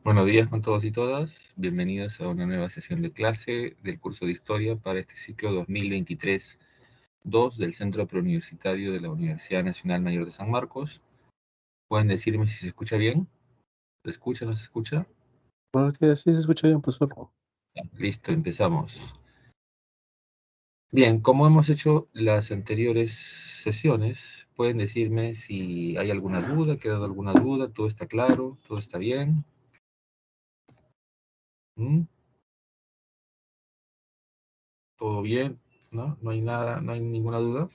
Buenos días con todos y todas. Bienvenidos a una nueva sesión de clase del curso de Historia para este ciclo 2023-2 del Centro Preuniversitario de la Universidad Nacional Mayor de San Marcos. ¿Pueden decirme si se escucha bien? ¿Se escucha o no se escucha? Buenos días, sí se escucha bien, profesor. Listo, empezamos. Bien, como hemos hecho las anteriores sesiones, pueden decirme si hay alguna duda, quedado alguna duda, todo está claro, todo está bien. ¿Mm? ¿Todo bien? ¿No? ¿No hay nada, no hay ninguna duda?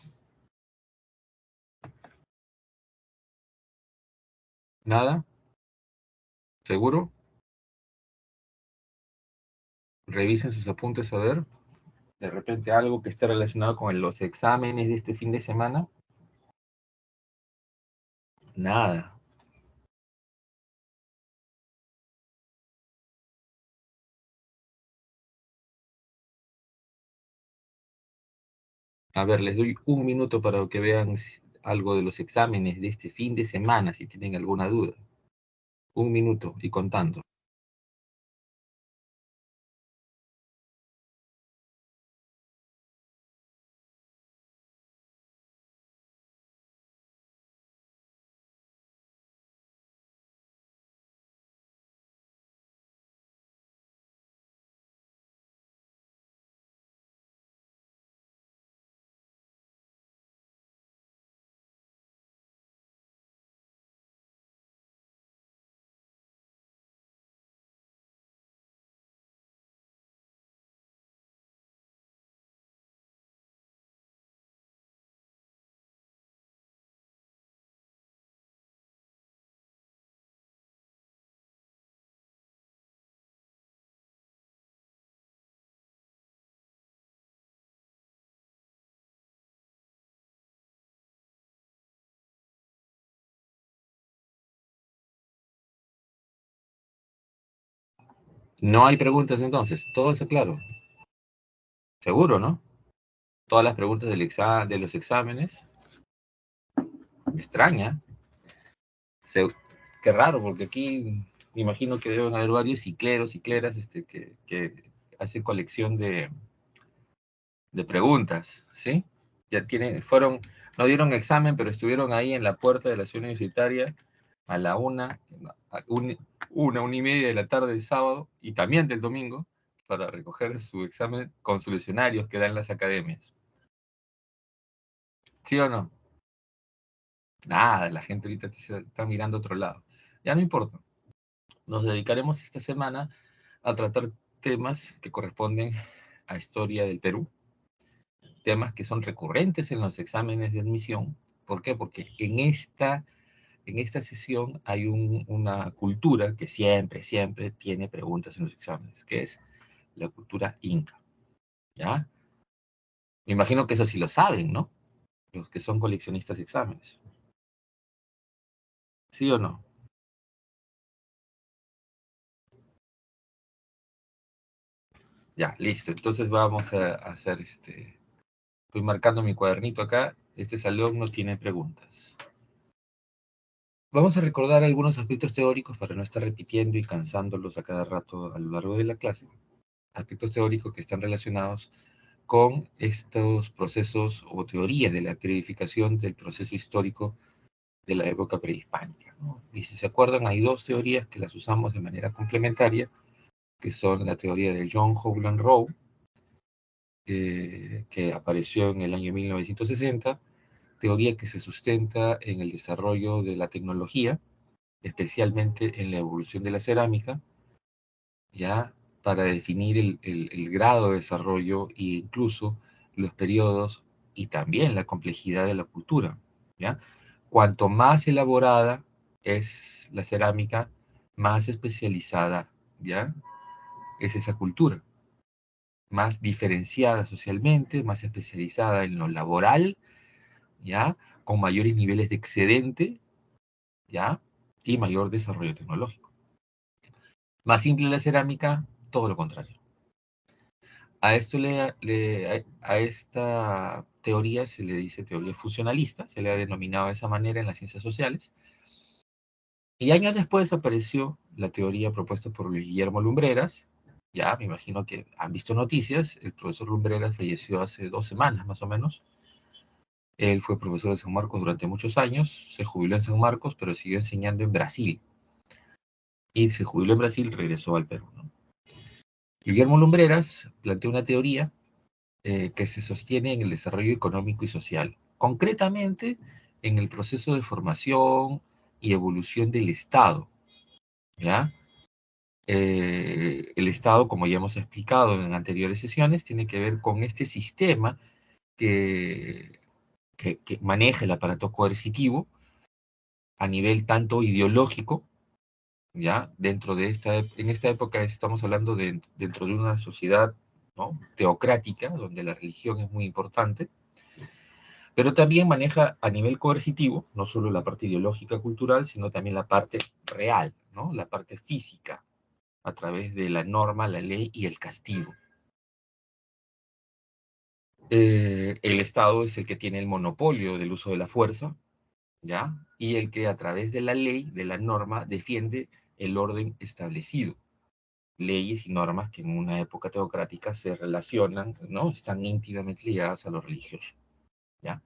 ¿Nada? ¿Seguro? Revisen sus apuntes a ver, de repente algo que esté relacionado con los exámenes de este fin de semana. Nada. A ver, les doy un minuto para que vean algo de los exámenes de este fin de semana, si tienen alguna duda. Un minuto y contando. No hay preguntas entonces, todo está claro. Seguro, ¿no? Todas las preguntas de los exámenes. Me extraña. Se, qué raro, porque aquí me imagino que deben haber varios cicleros, cicleras, que hacen colección de preguntas, ¿sí? Ya tienen, no dieron examen, pero estuvieron ahí en la puerta de la ciudad universitaria a la una y media de la tarde del sábado y también del domingo para recoger su examen con solucionarios que dan las academias. ¿Sí o no? Nada, la gente ahorita está mirando a otro lado. Ya no importa. Nos dedicaremos esta semana a tratar temas que corresponden a historia del Perú, temas que son recurrentes en los exámenes de admisión. ¿Por qué? Porque en esta sesión hay una cultura que siempre tiene preguntas en los exámenes, que es la cultura inca, ¿ya? Me imagino que eso sí lo saben, ¿no? Los que son coleccionistas de exámenes. ¿Sí o no? Ya, listo. Entonces vamos a hacer estoy marcando mi cuadernito acá. Este salón no tiene preguntas. Vamos a recordar algunos aspectos teóricos para no estar repitiendo y cansándolos a cada rato a lo largo de la clase. Aspectos teóricos que están relacionados con estos procesos o teorías de la periodificación del proceso histórico de la época prehispánica, ¿no? Y si se acuerdan, hay dos teorías que las usamos de manera complementaria, que son la teoría de John Howland Rowe, que apareció en el año 1960, teoría que se sustenta en el desarrollo de la tecnología, especialmente en la evolución de la cerámica, ya para definir el grado de desarrollo e incluso los periodos y también la complejidad de la cultura, ¿ya? Cuanto más elaborada es la cerámica, más especializada, ¿ya? Es esa cultura, más diferenciada socialmente, más especializada en lo laboral, ¿ya? Con mayores niveles de excedente, ¿ya? Y mayor desarrollo tecnológico. Más simple la cerámica, todo lo contrario. A esta teoría se le dice teoría funcionalista, se le ha denominado de esa manera en las ciencias sociales, Y años después apareció la teoría propuesta por Luis Guillermo Lumbreras. Ya, me imagino que han visto noticias. El profesor Lumbreras falleció hace 2 semanas, más o menos. Él fue profesor de San Marcos durante muchos años, se jubiló en San Marcos, pero siguió enseñando en Brasil. Y se jubiló en Brasil, regresó al Perú, ¿no? Guillermo Lumbreras planteó una teoría que se sostiene en el desarrollo económico y social, concretamente en el proceso de formación y evolución del Estado, ¿ya? El Estado, como ya hemos explicado en anteriores sesiones, tiene que ver con este sistema que, que maneja el aparato coercitivo a nivel tanto ideológico, ¿ya? En esta época estamos hablando dentro de una sociedad, ¿no?, teocrática, donde la religión es muy importante, pero también maneja a nivel coercitivo, no solo la parte ideológica, cultural, sino también la parte real, ¿no?, la parte física, a través de la norma, la ley y el castigo. El Estado es el que tiene el monopolio del uso de la fuerza, ¿ya? Y el que a través de la ley, de la norma, defiende el orden establecido. Leyes y normas que en una época teocrática se relacionan, ¿no? Están íntimamente ligadas a lo religioso, ¿ya?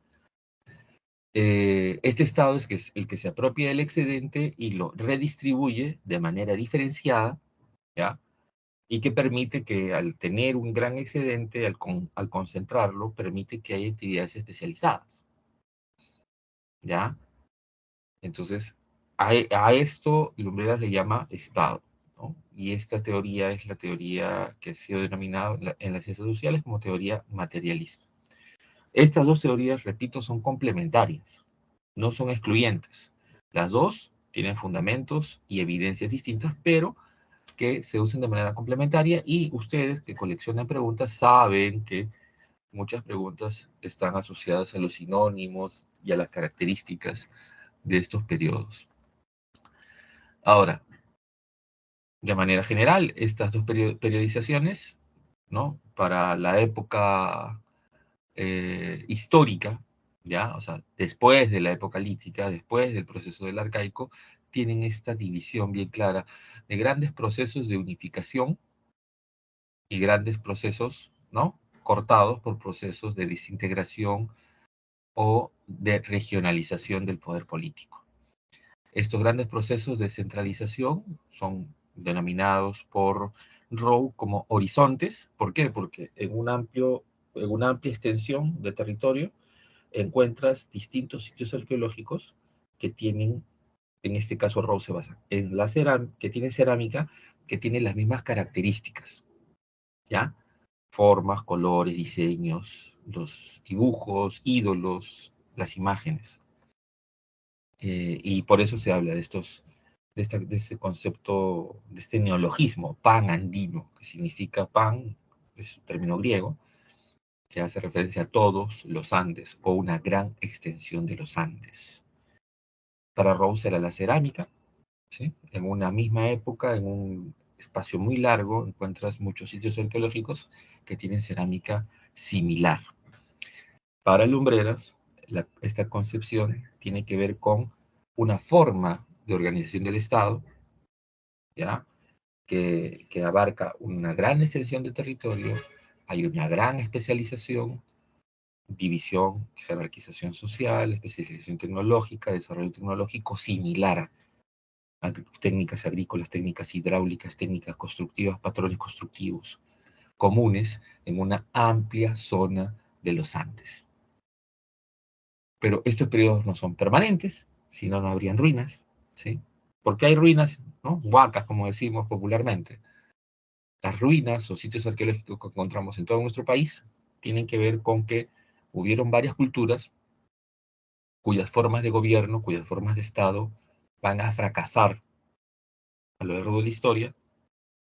Este Estado es el que se apropia del excedente y lo redistribuye de manera diferenciada, ¿ya? Y que permite que al tener un gran excedente, al concentrarlo, permite que haya actividades especializadas, ¿ya? Entonces, a esto Lumbreras le llama Estado, ¿no? Y esta teoría es la teoría que ha sido denominada en las ciencias sociales como teoría materialista. Estas dos teorías, repito, son complementarias, no son excluyentes. Las dos tienen fundamentos y evidencias distintas, pero que se usan de manera complementaria, y ustedes que coleccionan preguntas saben que muchas preguntas están asociadas a los sinónimos y a las características de estos periodos. Ahora, de manera general, estas dos periodizaciones, ¿no?, para la época histórica, ¿ya? O sea, después de la época lítica, después del proceso del arcaico, tienen esta división bien clara de grandes procesos de unificación y grandes procesos, ¿no?, cortados por procesos de desintegración o de regionalización del poder político. Estos grandes procesos de centralización son denominados por Rowe como horizontes. ¿Por qué? Porque en una amplia extensión de territorio encuentras distintos sitios arqueológicos que tienen, en este caso Rowe se basa en la cerámica, que tiene cerámica, que tiene las mismas características, ¿ya? Formas, colores, diseños, los dibujos, ídolos, las imágenes. Y por eso se habla de este concepto, de este neologismo, pan-andino, que significa pan, es un término griego, que hace referencia a todos los Andes, o una gran extensión de los Andes. Para Rose era la cerámica, ¿sí? En una misma época, en un espacio muy largo, encuentras muchos sitios arqueológicos que tienen cerámica similar. Para Lumbreras, esta concepción tiene que ver con una forma de organización del Estado, ¿ya?, que abarca una gran extensión de territorio, hay una gran especialización, división, jerarquización social, especialización tecnológica, desarrollo tecnológico similar a técnicas agrícolas, técnicas hidráulicas, técnicas constructivas, patrones constructivos comunes en una amplia zona de los Andes. Pero estos periodos no son permanentes, si no, no habrían ruinas, ¿sí? Porque hay ruinas, ¿no?, huacas, como decimos popularmente. Las ruinas o sitios arqueológicos que encontramos en todo nuestro país tienen que ver con que hubieron varias culturas cuyas formas de gobierno, cuyas formas de Estado van a fracasar a lo largo de la historia,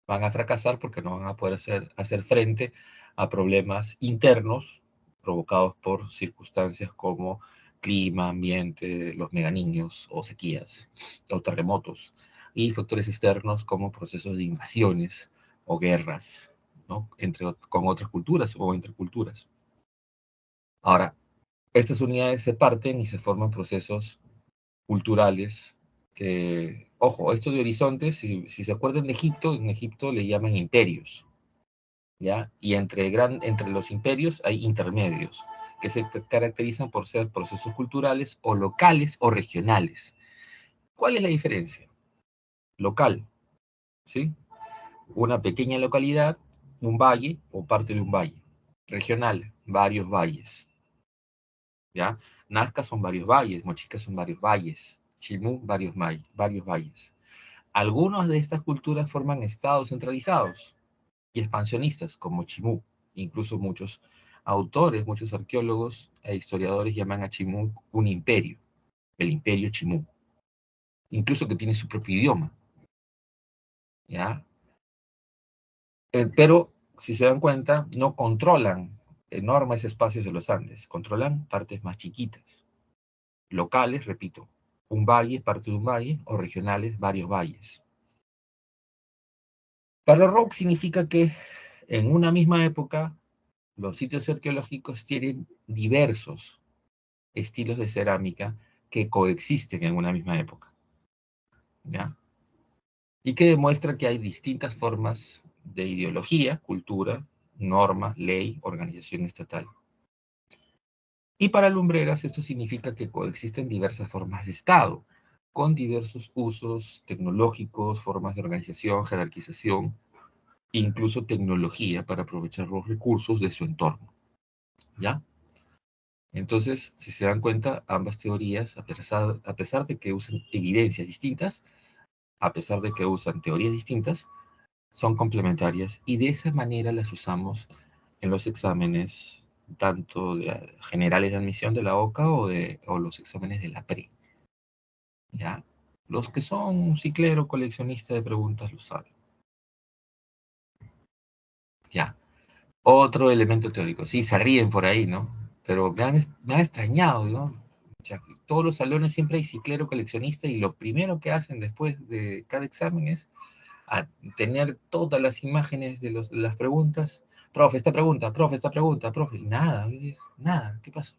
van a fracasar porque no van a poder hacer frente a problemas internos provocados por circunstancias como clima, ambiente, los meganiños o sequías o terremotos, y factores externos como procesos de invasiones o guerras, ¿no?, con otras culturas o entre culturas. Ahora, estas unidades se parten y se forman procesos culturales que Ojo, esto de horizontes, si se acuerdan de Egipto, en Egipto le llaman imperios, ¿ya? Y entre los imperios hay intermedios, que se caracterizan por ser procesos culturales o locales o regionales. ¿Cuál es la diferencia? Local, ¿sí? Una pequeña localidad, un valle o parte de un valle. Regional, varios valles, ¿ya? Nazca son varios valles, Mochica son varios valles, Chimú varios valles. Algunas de estas culturas forman estados centralizados y expansionistas, como Chimú. Incluso muchos autores, muchos arqueólogos e historiadores llaman a Chimú un imperio, el imperio Chimú. Incluso que tiene su propio idioma, ¿ya? Pero, si se dan cuenta, no controlan enormes espacios de los Andes, controlan partes más chiquitas, locales, repito, un valle, parte de un valle, o regionales, varios valles. Para Rock significa que en una misma época los sitios arqueológicos tienen diversos estilos de cerámica que coexisten en una misma época, ¿ya? Y que demuestra que hay distintas formas de ideología, cultura, norma, ley, organización estatal. Y para Lumbreras esto significa que coexisten diversas formas de Estado, con diversos usos tecnológicos, formas de organización, jerarquización, e incluso tecnología para aprovechar los recursos de su entorno, ¿ya? Entonces, si se dan cuenta, ambas teorías, a pesar de que usan evidencias distintas, a pesar de que usan teorías distintas, son complementarias y de esa manera las usamos en los exámenes tanto de generales de admisión de la OCA o los exámenes de la PRE, ¿ya? Los que son ciclero, coleccionista de preguntas lo saben, ¿ya? Otro elemento teórico, sí, se ríen por ahí, ¿no? Pero me han extrañado, ¿no? O sea, todos los salones siempre hay ciclero, coleccionista y lo primero que hacen después de cada examen es a tener todas las imágenes de las preguntas. Profe, esta pregunta, profe, esta pregunta, profe. Y nada, nada, ¿qué pasó?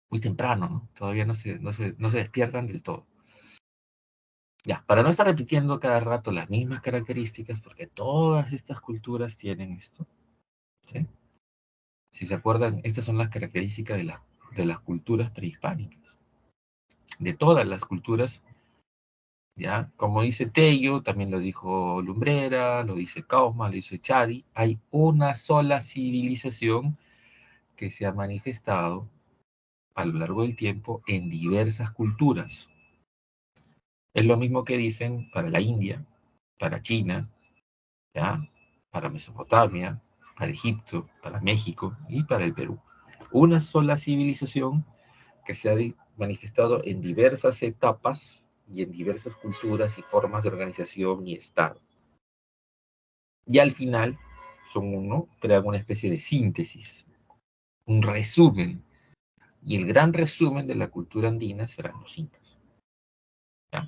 Muy temprano, ¿no? Todavía no se despiertan del todo. Ya, para no estar repitiendo cada rato las mismas características, porque todas estas culturas tienen esto, ¿sí? Si se acuerdan, estas son las características de las culturas prehispánicas, de todas las culturas, ¿ya? Como dice Tello, también lo dijo Lumbrera, lo dice Kaufman, lo dice Chari, hay una sola civilización que se ha manifestado a lo largo del tiempo en diversas culturas. Es lo mismo que dicen para la India, para China, ¿ya? Para Mesopotamia, para Egipto, para México y para el Perú. Una sola civilización que se ha manifestado en diversas etapas y en diversas culturas y formas de organización y Estado. Y al final son uno, crean una especie de síntesis, un resumen. Y el gran resumen de la cultura andina serán los incas, ¿ya?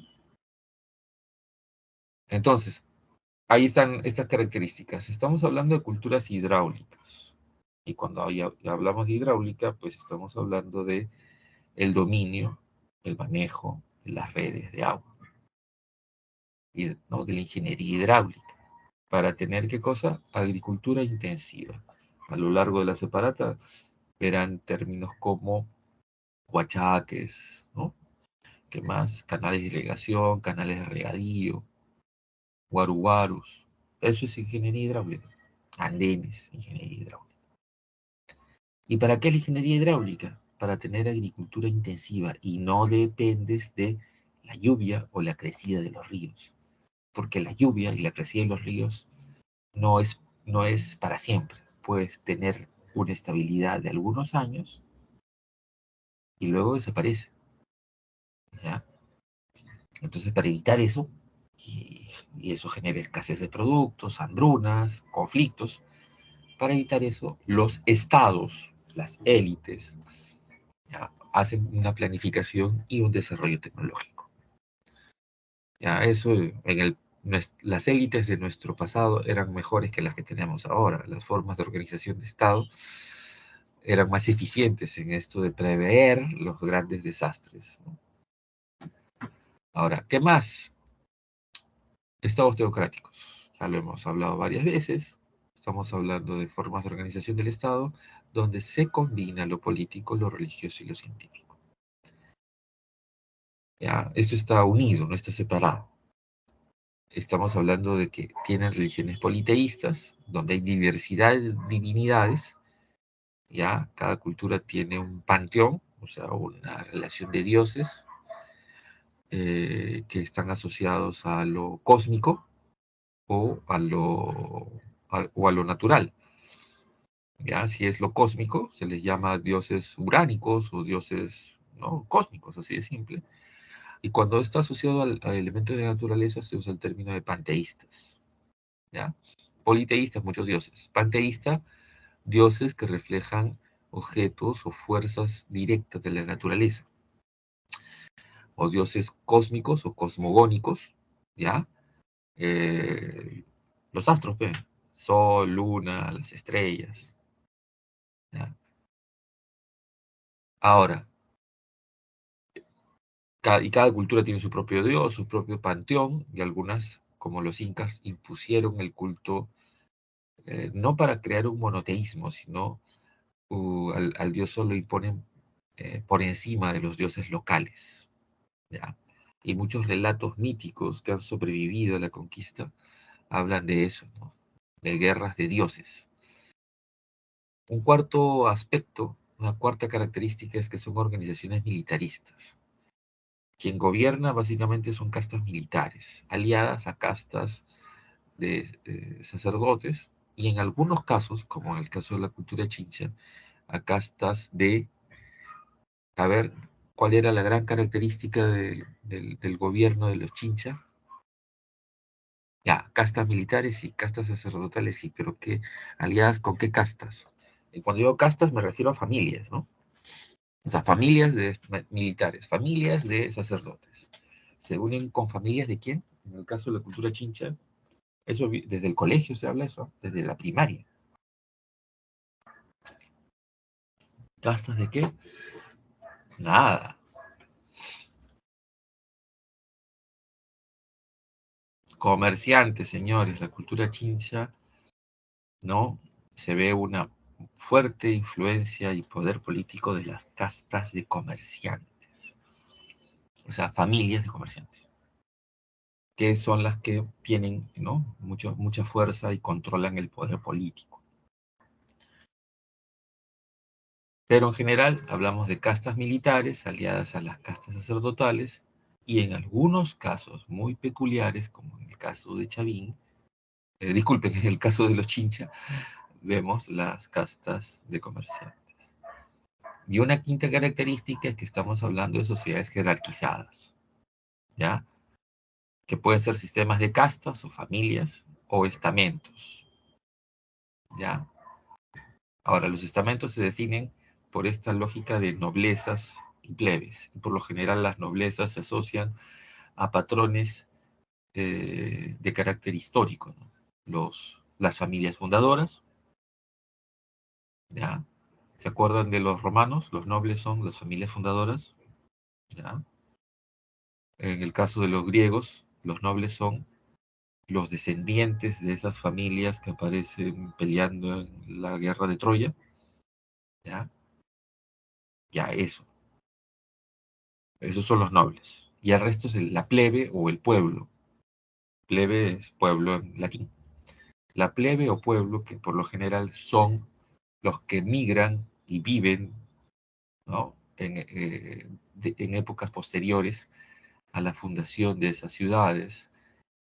Entonces, ahí están estas características. Estamos hablando de culturas hidráulicas. Y cuando hablamos de hidráulica, pues estamos hablando de el dominio, el manejo de las redes de agua, y, ¿no? De la ingeniería hidráulica, para tener, ¿qué cosa? Agricultura intensiva. A lo largo de la separata verán términos como huachaques, ¿no? ¿Qué más? Canales de irrigación, canales de regadío, guaruguarus. Eso es ingeniería hidráulica. Andenes, ingeniería hidráulica. ¿Y para qué es la ingeniería hidráulica? Para tener agricultura intensiva y no dependes de la lluvia o la crecida de los ríos. Porque la lluvia y la crecida de los ríos no es, no es para siempre. Puedes tener una estabilidad de algunos años y luego desaparece, ¿ya? Entonces, para evitar eso, y eso genera escasez de productos, hambrunas, conflictos, para evitar eso, los estados, las élites, ¿ya? Hacen una planificación y un desarrollo tecnológico. ¿Ya? Eso las élites de nuestro pasado eran mejores que las que tenemos ahora. Las formas de organización de Estado eran más eficientes en esto de prever los grandes desastres, ¿no? Ahora, ¿qué más? Estados teocráticos. Ya lo hemos hablado varias veces. Estamos hablando de formas de organización del Estado donde se combina lo político, lo religioso y lo científico. ¿Ya? Esto está unido, no está separado. Estamos hablando de que tienen religiones politeístas, donde hay diversidad de divinidades, ¿ya? Cada cultura tiene un panteón, o sea, una relación de dioses que están asociados a lo cósmico o a lo natural. ¿Ya? Si es lo cósmico, se les llama dioses uránicos o dioses, ¿no?, cósmicos, así de simple. Y cuando está asociado a elementos de la naturaleza, se usa el término de panteístas. ¿Ya? Politeístas, muchos dioses. Panteísta, dioses que reflejan objetos o fuerzas directas de la naturaleza. O dioses cósmicos o cosmogónicos, ¿ya? Los astros, ¿ven? Sol, luna, las estrellas. ¿Ya? Ahora, cada cultura tiene su propio dios, su propio panteón, y algunas, como los incas, impusieron el culto no para crear un monoteísmo, sino al dios solo imponen por encima de los dioses locales. ¿Ya? Y muchos relatos míticos que han sobrevivido a la conquista hablan de eso, ¿no?, de guerras de dioses. Un cuarto aspecto, una cuarta característica es que son organizaciones militaristas. Quien gobierna básicamente son castas militares, aliadas a castas de sacerdotes, y en algunos casos, como en el caso de la cultura chincha, a castas de, a ver, ¿cuál era la gran característica del gobierno de los chinchas? Ya, castas militares y castas sacerdotales, sí, pero ¿qué aliadas con qué castas? Y cuando digo castas me refiero a familias, ¿no? O sea, familias de militares, familias de sacerdotes. ¿Se unen con familias de quién? En el caso de la cultura chincha, eso desde el colegio se habla eso, desde la primaria. ¿Castas de qué? Nada. Comerciantes, señores, la cultura chincha, ¿no? Se ve una fuerte influencia y poder político de las castas de comerciantes. O sea, familias de comerciantes, que son las que tienen, ¿no?, mucha fuerza y controlan el poder político. Pero en general hablamos de castas militares aliadas a las castas sacerdotales y en algunos casos muy peculiares, como en el caso de Chavín, disculpen, en el caso de los Chincha, vemos las castas de comerciantes. Y una quinta característica es que estamos hablando de sociedades jerarquizadas, ¿ya? Que pueden ser sistemas de castas o familias o estamentos, ¿ya? Ahora, los estamentos se definen por esta lógica de noblezas y plebes, y por lo general las noblezas se asocian a patrones de carácter histórico, ¿no? Las familias fundadoras, ¿ya? ¿Se acuerdan de los romanos? Los nobles son las familias fundadoras, ¿ya? En el caso de los griegos, los nobles son los descendientes de esas familias que aparecen peleando en la guerra de Troya, ¿ya? Ya eso. Esos son los nobles. Y el resto es la plebe o el pueblo. Plebe es pueblo en latín. La plebe o pueblo, que por lo general son los que migran y viven, ¿no?, en épocas posteriores a la fundación de esas ciudades,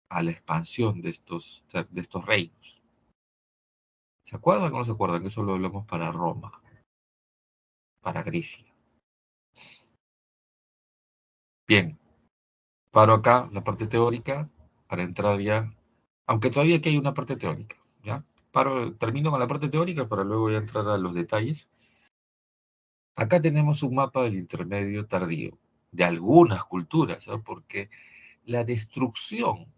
a la expansión de estos reinos. ¿Se acuerdan o no se acuerdan? Eso lo hablamos para Roma, para Grecia. Bien, paro acá la parte teórica para entrar ya, aunque todavía aquí hay una parte teórica, ¿ya? Termino con la parte teórica para luego ya entrar a los detalles. Acá tenemos un mapa del intermedio tardío, de algunas culturas, ¿no?, porque la destrucción,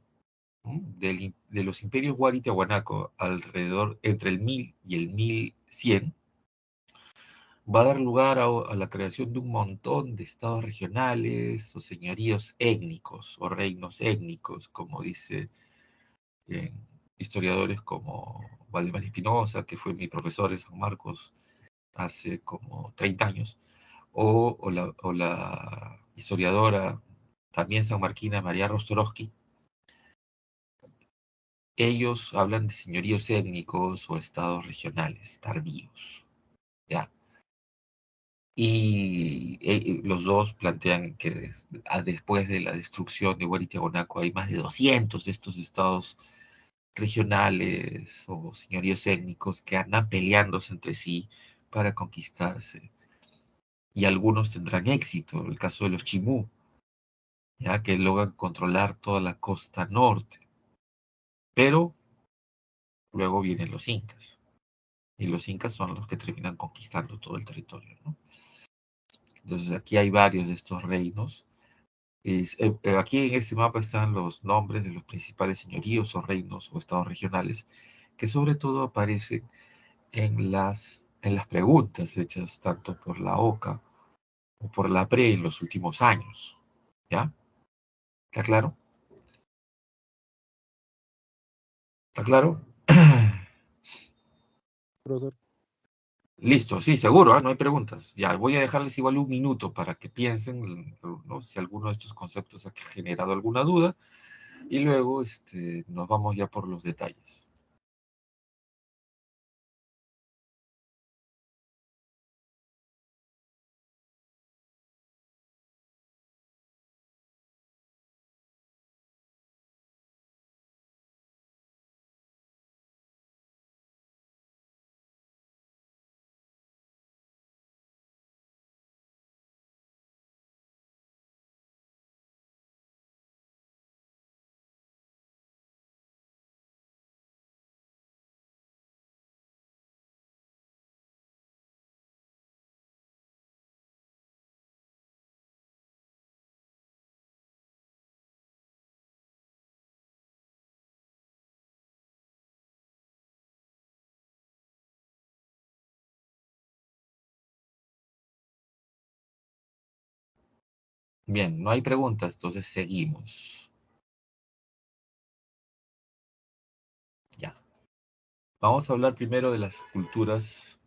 ¿no?, de los imperios Huari y Tiahuanaco alrededor entre el 1000 y el 1100 va a dar lugar a la creación de un montón de estados regionales o señoríos étnicos o reinos étnicos, como dice historiadores como Valdemar Espinosa, que fue mi profesor en San Marcos hace como 30 años, o la historiadora también sanmarquina María Rostorowski. Ellos hablan de señoríos étnicos o estados regionales tardíos, ¿ya? Y los dos plantean que después de la destrucción de Huari y Tiahuanaco hay más de 200 de estos estados regionales o señoríos étnicos que andan peleándose entre sí para conquistarse. Y algunos tendrán éxito, el caso de los Chimú, ya que logran controlar toda la costa norte. Pero luego vienen los incas, y los incas son los que terminan conquistando todo el territorio, ¿no? Entonces aquí hay varios de estos reinos. Aquí en este mapa están los nombres de los principales señoríos o reinos o estados regionales, que sobre todo aparecen en las preguntas hechas tanto por la OCA o por la PRE en los últimos años. ¿Ya? ¿Está claro? ¿Está claro? Profesor. Listo, sí, seguro, no hay preguntas. Ya, voy a dejarles igual un minuto para que piensen, ¿no? Si alguno de estos conceptos ha generado alguna duda, y luego nos vamos ya por los detalles. Bien, no hay preguntas, entonces seguimos. Ya. Vamos a hablar primero de las culturas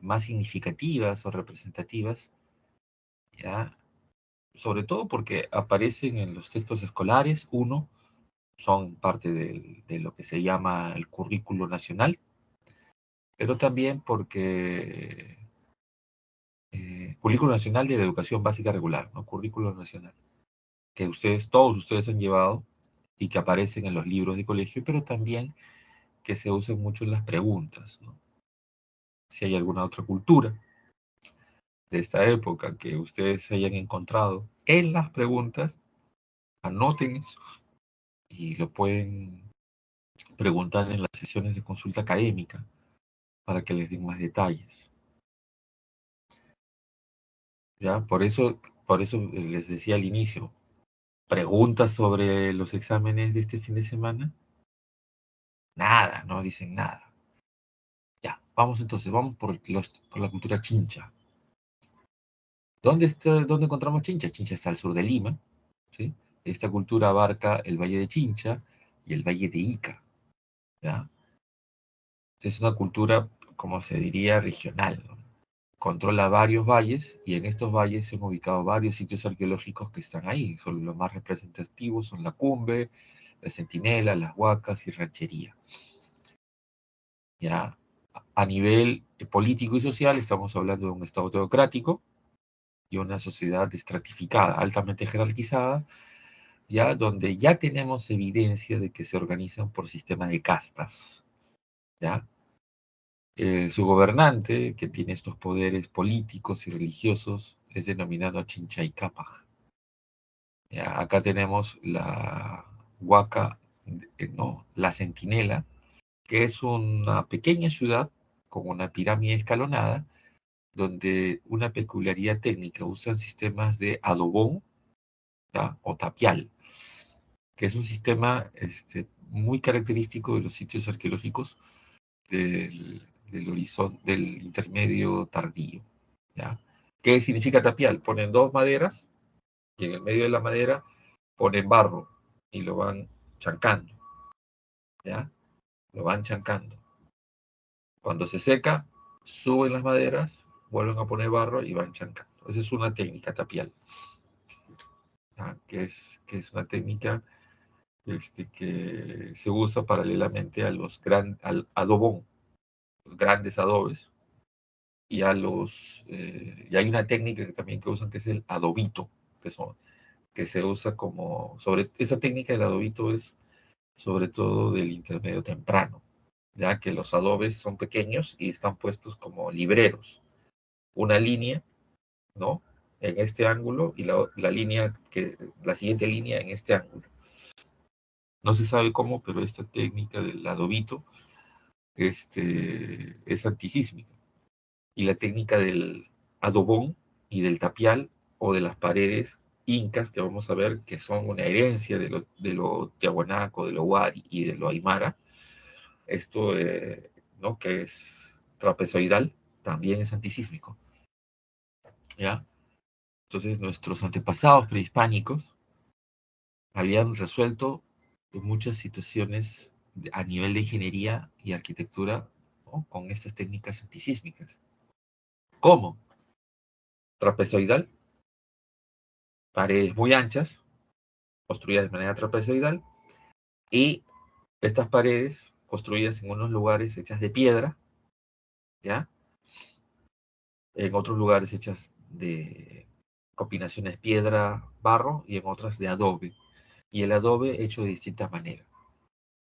más significativas o representativas, ¿ya? Sobre todo porque aparecen en los textos escolares, son parte de lo que se llama el currículo nacional, pero también porque currículo nacional de la educación básica regular, ¿no? Currículo nacional, que todos ustedes han llevado y que aparecen en los libros de colegio, pero también que se usan mucho en las preguntas, ¿no? Si hay alguna otra cultura de esta época que ustedes hayan encontrado en las preguntas, anoten eso y lo pueden preguntar en las sesiones de consulta académica para que les den más detalles. ¿Ya? Por eso les decía al inicio, preguntas sobre los exámenes de este fin de semana, nada, no dicen nada. Ya, vamos entonces, vamos por la cultura chincha. ¿Dónde encontramos Chincha? Chincha está al sur de Lima, ¿sí? Esta cultura abarca el valle de Chincha y el valle de Ica, ¿ya? Es una cultura, como se diría, regional, ¿no? Controla varios valles y en estos valles se han ubicado varios sitios arqueológicos que están ahí. Son los más representativos son la Cumbe, la Centinela, las Huacas y Ranchería. ¿Ya? A nivel político y social estamos hablando de un Estado teocrático y una sociedad estratificada, altamente jerarquizada, ya donde ya tenemos evidencia de que se organizan por sistema de castas, ¿ya? Su gobernante, que tiene estos poderes políticos y religiosos, es denominado Chincha Cápac. Acá tenemos la Huaca, no, la Centinela, que es una pequeña ciudad con una pirámide escalonada, donde una peculiaridad técnica usan sistemas de adobón, ¿ya? O tapial, que es un sistema muy característico de los sitios arqueológicos del horizonte, del intermedio tardío, ¿ya? ¿Qué significa tapial? Ponen dos maderas y en el medio de la madera ponen barro y lo van chancando, ¿ya? Lo van chancando. Cuando se seca, suben las maderas, vuelven a poner barro y van chancando. Esa es una técnica tapial, ¿ya? Que es una técnica que se usa paralelamente al adobón, los grandes adobes, y y hay una técnica que también que usan que es el adobito, que se usa esa técnica del adobito es sobre todo del intermedio temprano, ya que los adobes son pequeños y están puestos como libreros, una línea, ¿no? En este ángulo y la siguiente línea en este ángulo. No se sabe cómo, pero esta técnica del adobito es antisísmica. Y la técnica del adobón y del tapial o de las paredes incas, que vamos a ver que son una herencia de lo tiahuanaco, de lo huari y de lo aymara, esto, ¿no? Que es trapezoidal, también es antisísmico, ¿ya? Entonces, nuestros antepasados prehispánicos habían resuelto muchas situaciones a nivel de ingeniería y arquitectura, ¿no? Con estas técnicas antisísmicas. ¿Cómo? Trapezoidal, paredes muy anchas, construidas de manera trapezoidal, y estas paredes construidas en unos lugares hechas de piedra, ¿ya? En otros lugares hechas de combinaciones piedra-barro y en otras de adobe. Y el adobe hecho de distinta manera,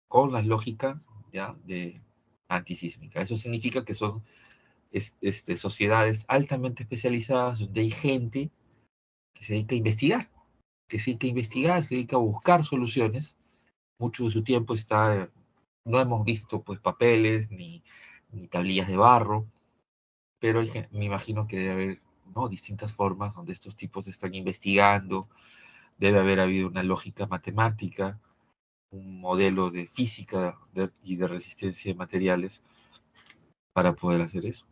con la lógica, ¿ya? De antisísmica. Eso significa que son sociedades altamente especializadas donde hay gente que se dedica a investigar, se dedica a buscar soluciones. Mucho de su tiempo no hemos visto pues papeles ni tablillas de barro, pero me imagino que debe haber, ¿no? Distintas formas donde estos tipos están investigando, debe haber habido una lógica matemática, un modelo de física y de resistencia de materiales para poder hacer eso.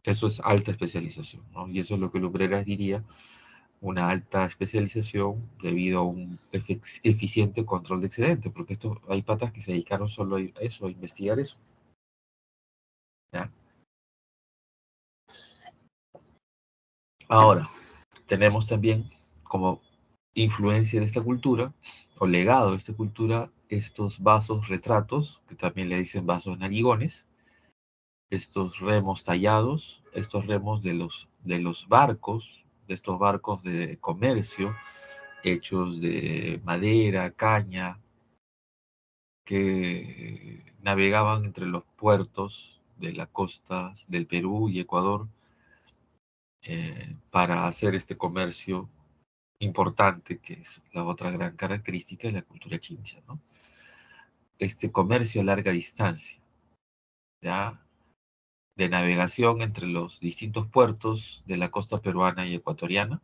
Eso es alta especialización, ¿no? Y eso es lo que Lumbreras diría, una alta especialización debido a un eficiente control de excedente, porque hay patas que se dedicaron solo a eso, a investigar eso, ¿ya? Ahora, tenemos también como influencia de esta cultura, o legado de esta cultura, estos vasos retratos, que también le dicen vasos narigones, estos remos tallados, estos remos de los barcos, de estos barcos de comercio, hechos de madera, caña, que navegaban entre los puertos de las costas del Perú y Ecuador para hacer este comercio importante, que es la otra gran característica de la cultura chincha, ¿no? Este comercio a larga distancia, ¿ya? De navegación entre los distintos puertos de la costa peruana y ecuatoriana.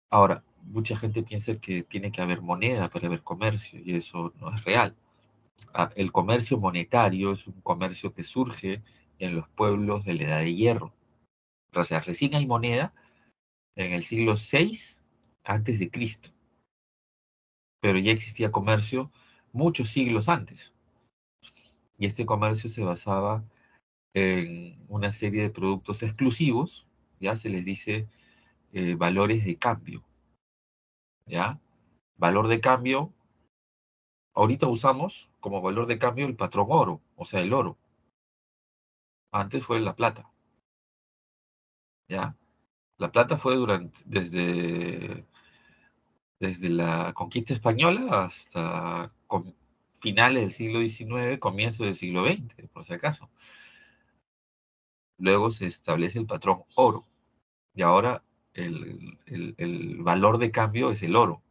Ahora, mucha gente piensa que tiene que haber moneda para haber comercio, y eso no es real. El comercio monetario es un comercio que surge en los pueblos de la Edad de Hierro. O sea, recién hay moneda en el siglo VI antes de Cristo, pero ya existía comercio muchos siglos antes. Y este comercio se basaba en una serie de productos exclusivos, ya se les dice valores de cambio, ¿ya? Valor de cambio, ahorita usamos como valor de cambio el patrón oro, o sea, el oro. Antes fue la plata, ¿ya? La plata fue desde la conquista española hasta finales del siglo XIX, comienzo del siglo XX, por si acaso. Luego se establece el patrón oro, y ahora el valor de cambio es el oro.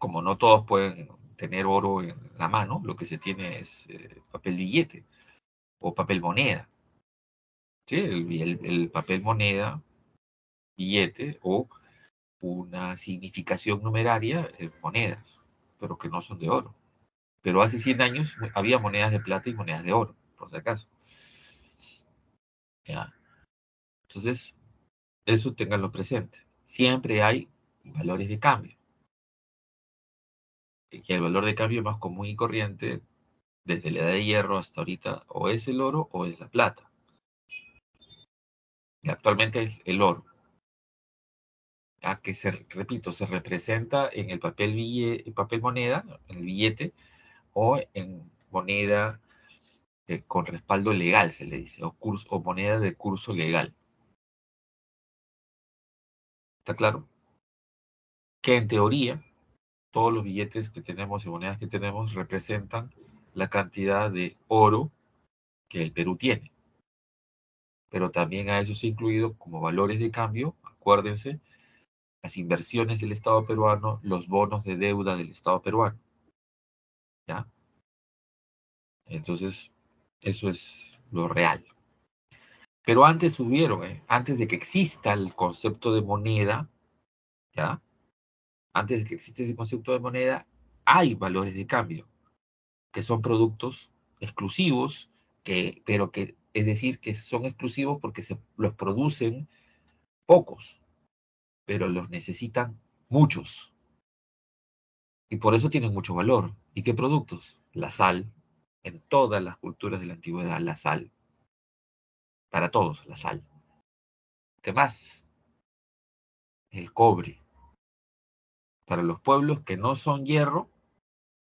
Como no todos pueden tener oro en la mano, lo que se tiene es papel billete o papel moneda. ¿Sí? El papel moneda, billete o una significación numeraria en monedas, pero que no son de oro. Pero hace 100 años había monedas de plata y monedas de oro, por si acaso. ¿Ya? Entonces, eso ténganlo presente. Siempre hay valores de cambio. Y el valor de cambio más común y corriente, desde la edad de hierro hasta ahorita, o es el oro o es la plata. Y actualmente es el oro. A que repito, se representa en el papel moneda, en el billete, o en moneda con respaldo legal, se le dice, o moneda de curso legal. ¿Está claro? Que en teoría, todos los billetes que tenemos y monedas que tenemos representan la cantidad de oro que el Perú tiene. Pero también a eso se ha incluido como valores de cambio, acuérdense, las inversiones del Estado peruano, los bonos de deuda del Estado peruano. ¿Ya? Entonces, eso es lo real. Pero antes antes de que exista el concepto de moneda, ¿ya? Antes de que exista ese concepto de moneda, hay valores de cambio, que son productos exclusivos, pero que, es decir, que son exclusivos porque los producen pocos, pero los necesitan muchos. Y por eso tienen mucho valor. ¿Y qué productos? La sal. En todas las culturas de la antigüedad, la sal. Para todos, la sal. ¿Qué más? El cobre. Para los pueblos que no son hierro,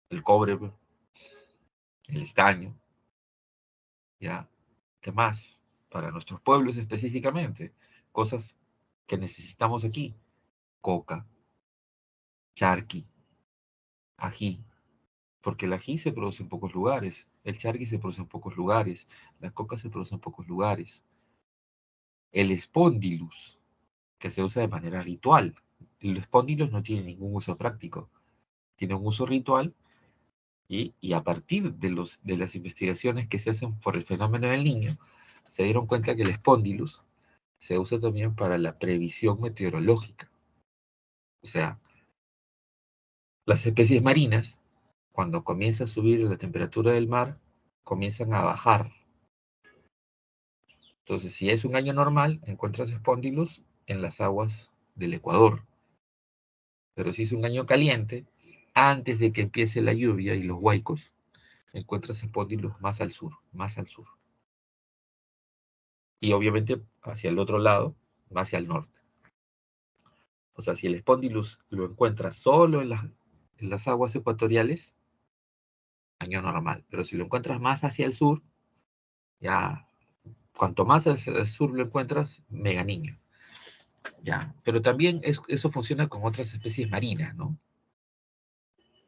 el cobre, el estaño, ¿ya? ¿Qué más? Para nuestros pueblos específicamente, cosas que necesitamos aquí, coca, charqui, ají, porque el ají se produce en pocos lugares, el charqui se produce en pocos lugares, la coca se produce en pocos lugares, el espondilus, que se usa de manera ritual. El espondilus no tiene ningún uso práctico, tiene un uso ritual y a partir de las investigaciones que se hacen por el fenómeno del niño, se dieron cuenta que el espondilus se usa también para la previsión meteorológica. O sea, las especies marinas, cuando comienza a subir la temperatura del mar, comienzan a bajar. Entonces, si es un año normal, encuentras espóndilos en las aguas del Ecuador. Pero si es un año caliente, antes de que empiece la lluvia y los huaicos, encuentras espóndilos más al sur, más al sur. Y obviamente hacia el otro lado, más hacia el norte. O sea, si el espóndilus lo encuentras solo en las aguas ecuatoriales, año normal. Pero si lo encuentras más hacia el sur, ya, cuanto más hacia el sur lo encuentras, mega niño. Ya, pero también eso funciona con otras especies marinas, ¿no?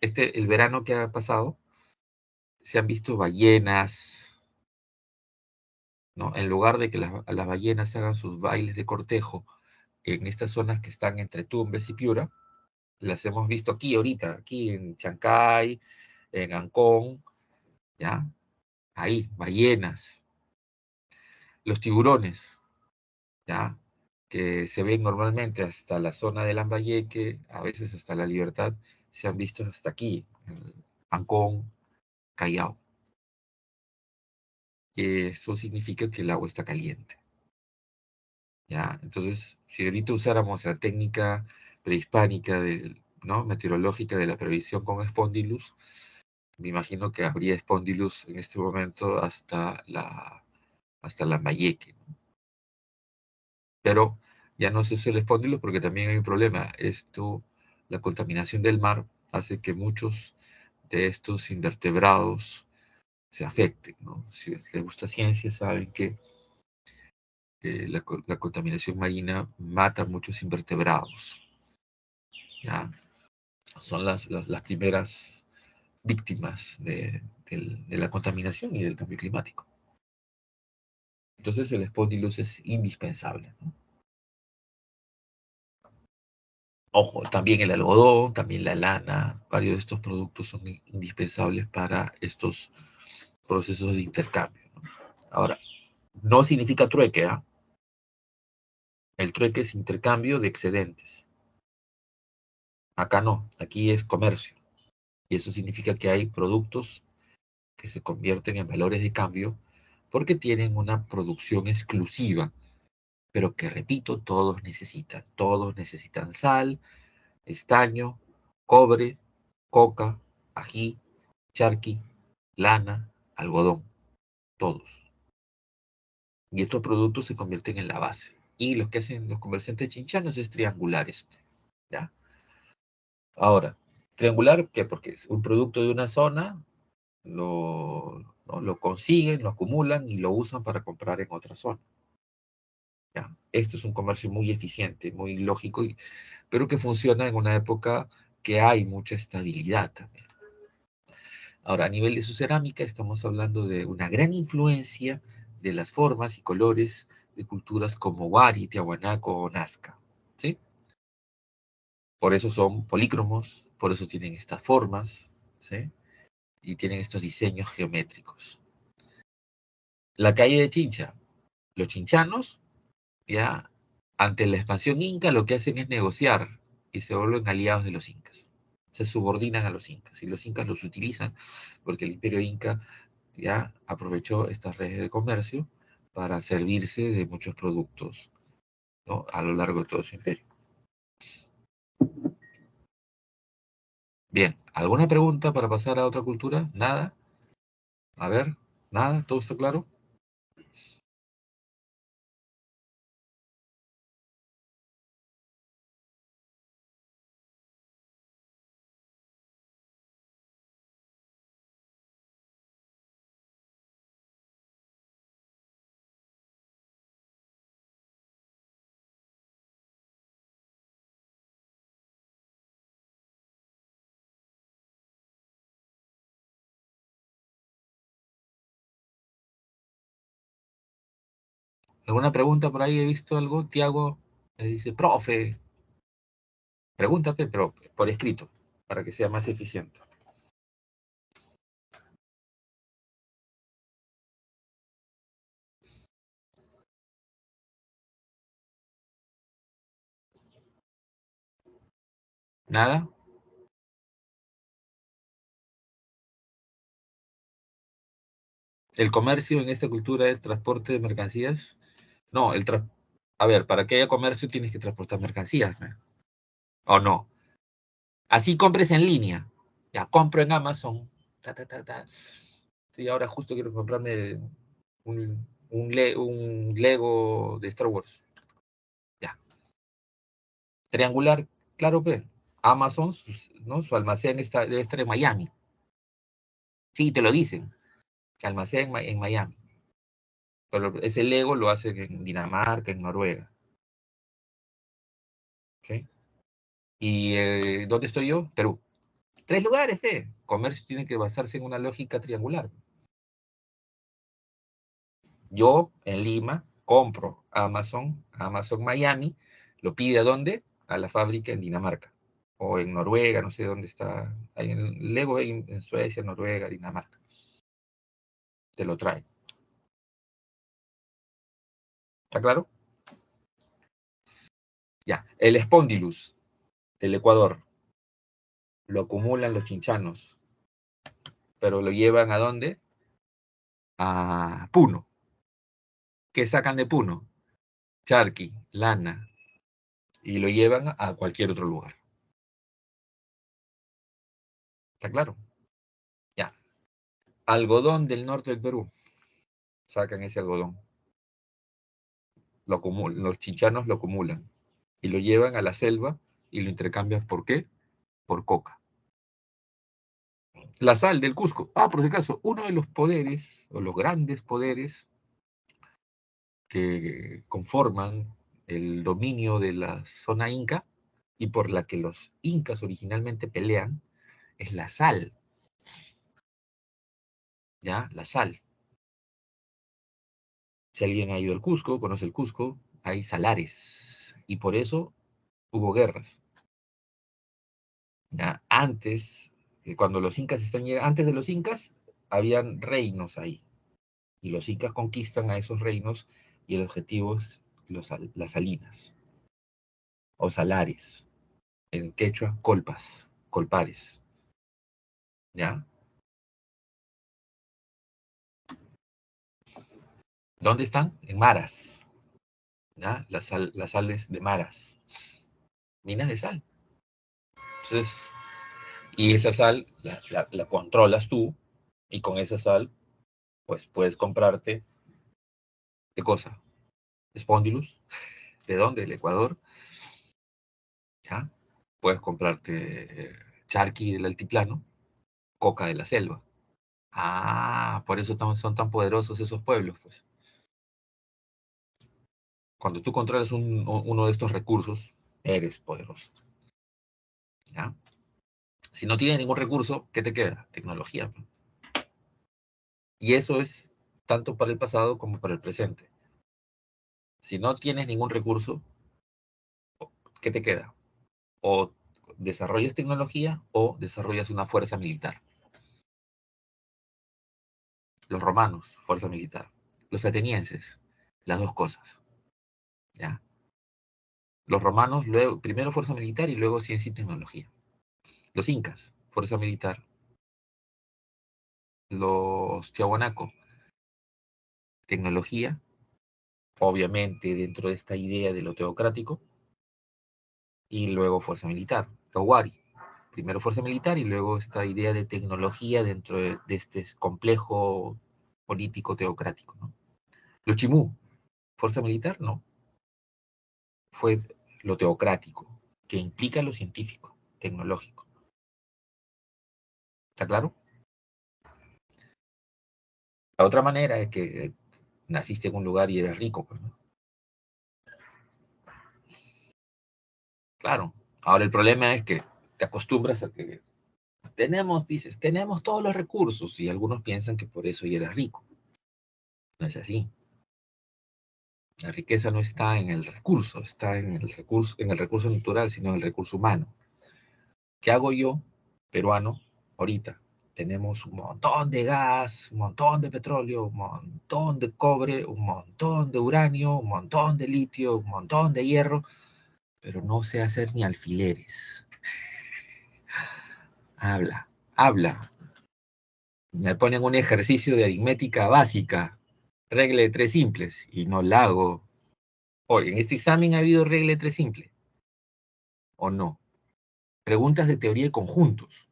El verano que ha pasado, se han visto ballenas, ¿no? En lugar de que las ballenas hagan sus bailes de cortejo en estas zonas que están entre Tumbes y Piura, las hemos visto aquí ahorita, aquí en Chancay, en Ancón, ¿ya? Ahí, ballenas, los tiburones, ¿ya? Que se ven normalmente hasta la zona de Lambayeque, a veces hasta La Libertad, se han visto hasta aquí, en Ancón, Callao. Eso significa que el agua está caliente, ¿ya? Entonces, si ahorita usáramos la técnica prehispánica, ¿no? Meteorológica de la previsión con espondilus, me imagino que habría espondilus en este momento hasta Lambayeque, ¿no? Pero ya no se usa el espondilus porque también hay un problema. La contaminación del mar hace que muchos de estos invertebrados se afecten, ¿no? Si les gusta ciencia, saben que la contaminación marina mata a muchos invertebrados, ¿ya? Son las primeras víctimas de la contaminación y del cambio climático. Entonces el espondilus es indispensable, ¿no? Ojo, también el algodón, también la lana, varios de estos productos son indispensables para estos procesos de intercambio, ¿no? Ahora, no significa trueque, ¿ah? El trueque es intercambio de excedentes. Acá no, aquí es comercio. Y eso significa que hay productos que se convierten en valores de cambio porque tienen una producción exclusiva, pero que, repito, todos necesitan. Todos necesitan sal, estaño, cobre, coca, ají, charqui, lana, algodón, todos. Y estos productos se convierten en la base. Y lo que hacen los comerciantes chinchanos es triangular esto, ¿ya? Ahora, triangular, ¿qué? Porque es un producto de una zona, ¿no? Lo consiguen, lo acumulan y lo usan para comprar en otra zona, ¿ya? Esto es un comercio muy eficiente, muy lógico, pero que funciona en una época que hay mucha estabilidad también. Ahora, a nivel de su cerámica, estamos hablando de una gran influencia de las formas y colores de culturas como Wari, Tiahuanaco o Nazca, ¿sí? Por eso son polícromos, por eso tienen estas formas, ¿sí? Y tienen estos diseños geométricos. La calle de Chincha, los chinchanos, ya, ante la expansión inca, lo que hacen es negociar y se vuelven aliados de los incas. Se subordinan a los incas y los incas los utilizan porque el imperio inca ya aprovechó estas redes de comercio para servirse de muchos productos, ¿no? A lo largo de todo su imperio. Bien, ¿alguna pregunta para pasar a otra cultura? ¿Nada? A ver, ¿nada? ¿Todo está claro? ¿Alguna pregunta por ahí? ¿He visto algo? Tiago dice, profe, pregúntate, pero por escrito, para que sea más eficiente. ¿Nada? ¿El comercio en esta cultura es transporte de mercancías? No, a ver, para que haya comercio tienes que transportar mercancías, ¿no? ¿O no? Así compres en línea. Ya compro en Amazon. Ta, ta, ta, ta. Sí, ahora justo quiero comprarme un Lego de Star Wars. Ya. Triangular, claro, pues. Amazon, ¿no? Su almacén debe estar en Miami. Sí, te lo dicen. Que almacén en Miami. Pero ese Lego lo hacen en Dinamarca, en Noruega. ¿Sí? ¿Y dónde estoy yo? Perú. Tres lugares, ¿eh? Comercio tiene que basarse en una lógica triangular. Yo en Lima compro Amazon Miami, lo pide ¿a dónde? A la fábrica en Dinamarca o en Noruega, no sé dónde está. Hay en Lego en Suecia, Noruega, Dinamarca. Te lo trae. ¿Está claro? Ya. El espondilus del Ecuador lo acumulan los chinchanos, pero lo llevan ¿a dónde? A Puno. ¿Qué sacan de Puno? Charqui, lana, y lo llevan a cualquier otro lugar. ¿Está claro? Ya. Algodón del norte del Perú. Sacan ese algodón. Los chinchanos lo acumulan y lo llevan a la selva y lo intercambian. ¿Por qué? Por coca. La sal del Cusco. Por si acaso, uno de los poderes, o los grandes poderes que conforman el dominio de la zona inca y por la que los incas originalmente pelean, es la sal. ¿Ya? La sal. Si alguien ha ido al Cusco, conoce el Cusco, hay salares. Y por eso hubo guerras. ¿Ya? Antes, cuando los incas están llegando, antes de los incas, habían reinos ahí. Y los incas conquistan a esos reinos y el objetivo es las salinas o salares. En quechua, colpas, colpares. ¿ya? ¿Dónde están? En maras, ¿ya? Las sales de maras, minas de sal. Entonces, y esa sal la controlas tú, y con esa sal, pues puedes comprarte, ¿qué cosa? Spondylus, ¿de dónde? Del Ecuador, ¿ya? Puedes comprarte charqui del altiplano, coca de la selva. Ah, por eso son tan poderosos esos pueblos, pues. Cuando tú controlas uno de estos recursos, eres poderoso, ¿ya? Si no tienes ningún recurso, ¿qué te queda? Tecnología. Y eso es tanto para el pasado como para el presente. Si no tienes ningún recurso, ¿qué te queda? O desarrollas tecnología o desarrollas una fuerza militar. Los romanos, fuerza militar. Los atenienses, las dos cosas, ¿ya? Los romanos, luego, primero fuerza militar y luego ciencia y tecnología. Los incas, fuerza militar. Los tiahuanaco, tecnología, obviamente dentro de esta idea de lo teocrático, y luego fuerza militar. Los wari, primero fuerza militar y luego esta idea de tecnología dentro de este complejo político teocrático, ¿no? Los chimú, fuerza militar, no. Fue lo teocrático, que implica lo científico, tecnológico. ¿Está claro? La otra manera es que naciste en un lugar y eres rico, pues, ¿no? Claro. Ahora el problema es que te acostumbras a que dices, tenemos todos los recursos y algunos piensan que por eso ya eres rico. No es así. La riqueza no está en el recurso, está en el recurso natural, sino en el recurso humano. ¿Qué hago yo, peruano, ahorita? Tenemos un montón de gas, un montón de petróleo, un montón de cobre, un montón de uranio, un montón de litio, un montón de hierro, pero no sé hacer ni alfileres. Habla, habla. Me ponen un ejercicio de aritmética básica, regla de tres simples, y no la hago. Oye, en este examen ha habido regla de tres simples, ¿o no? Preguntas de teoría de conjuntos.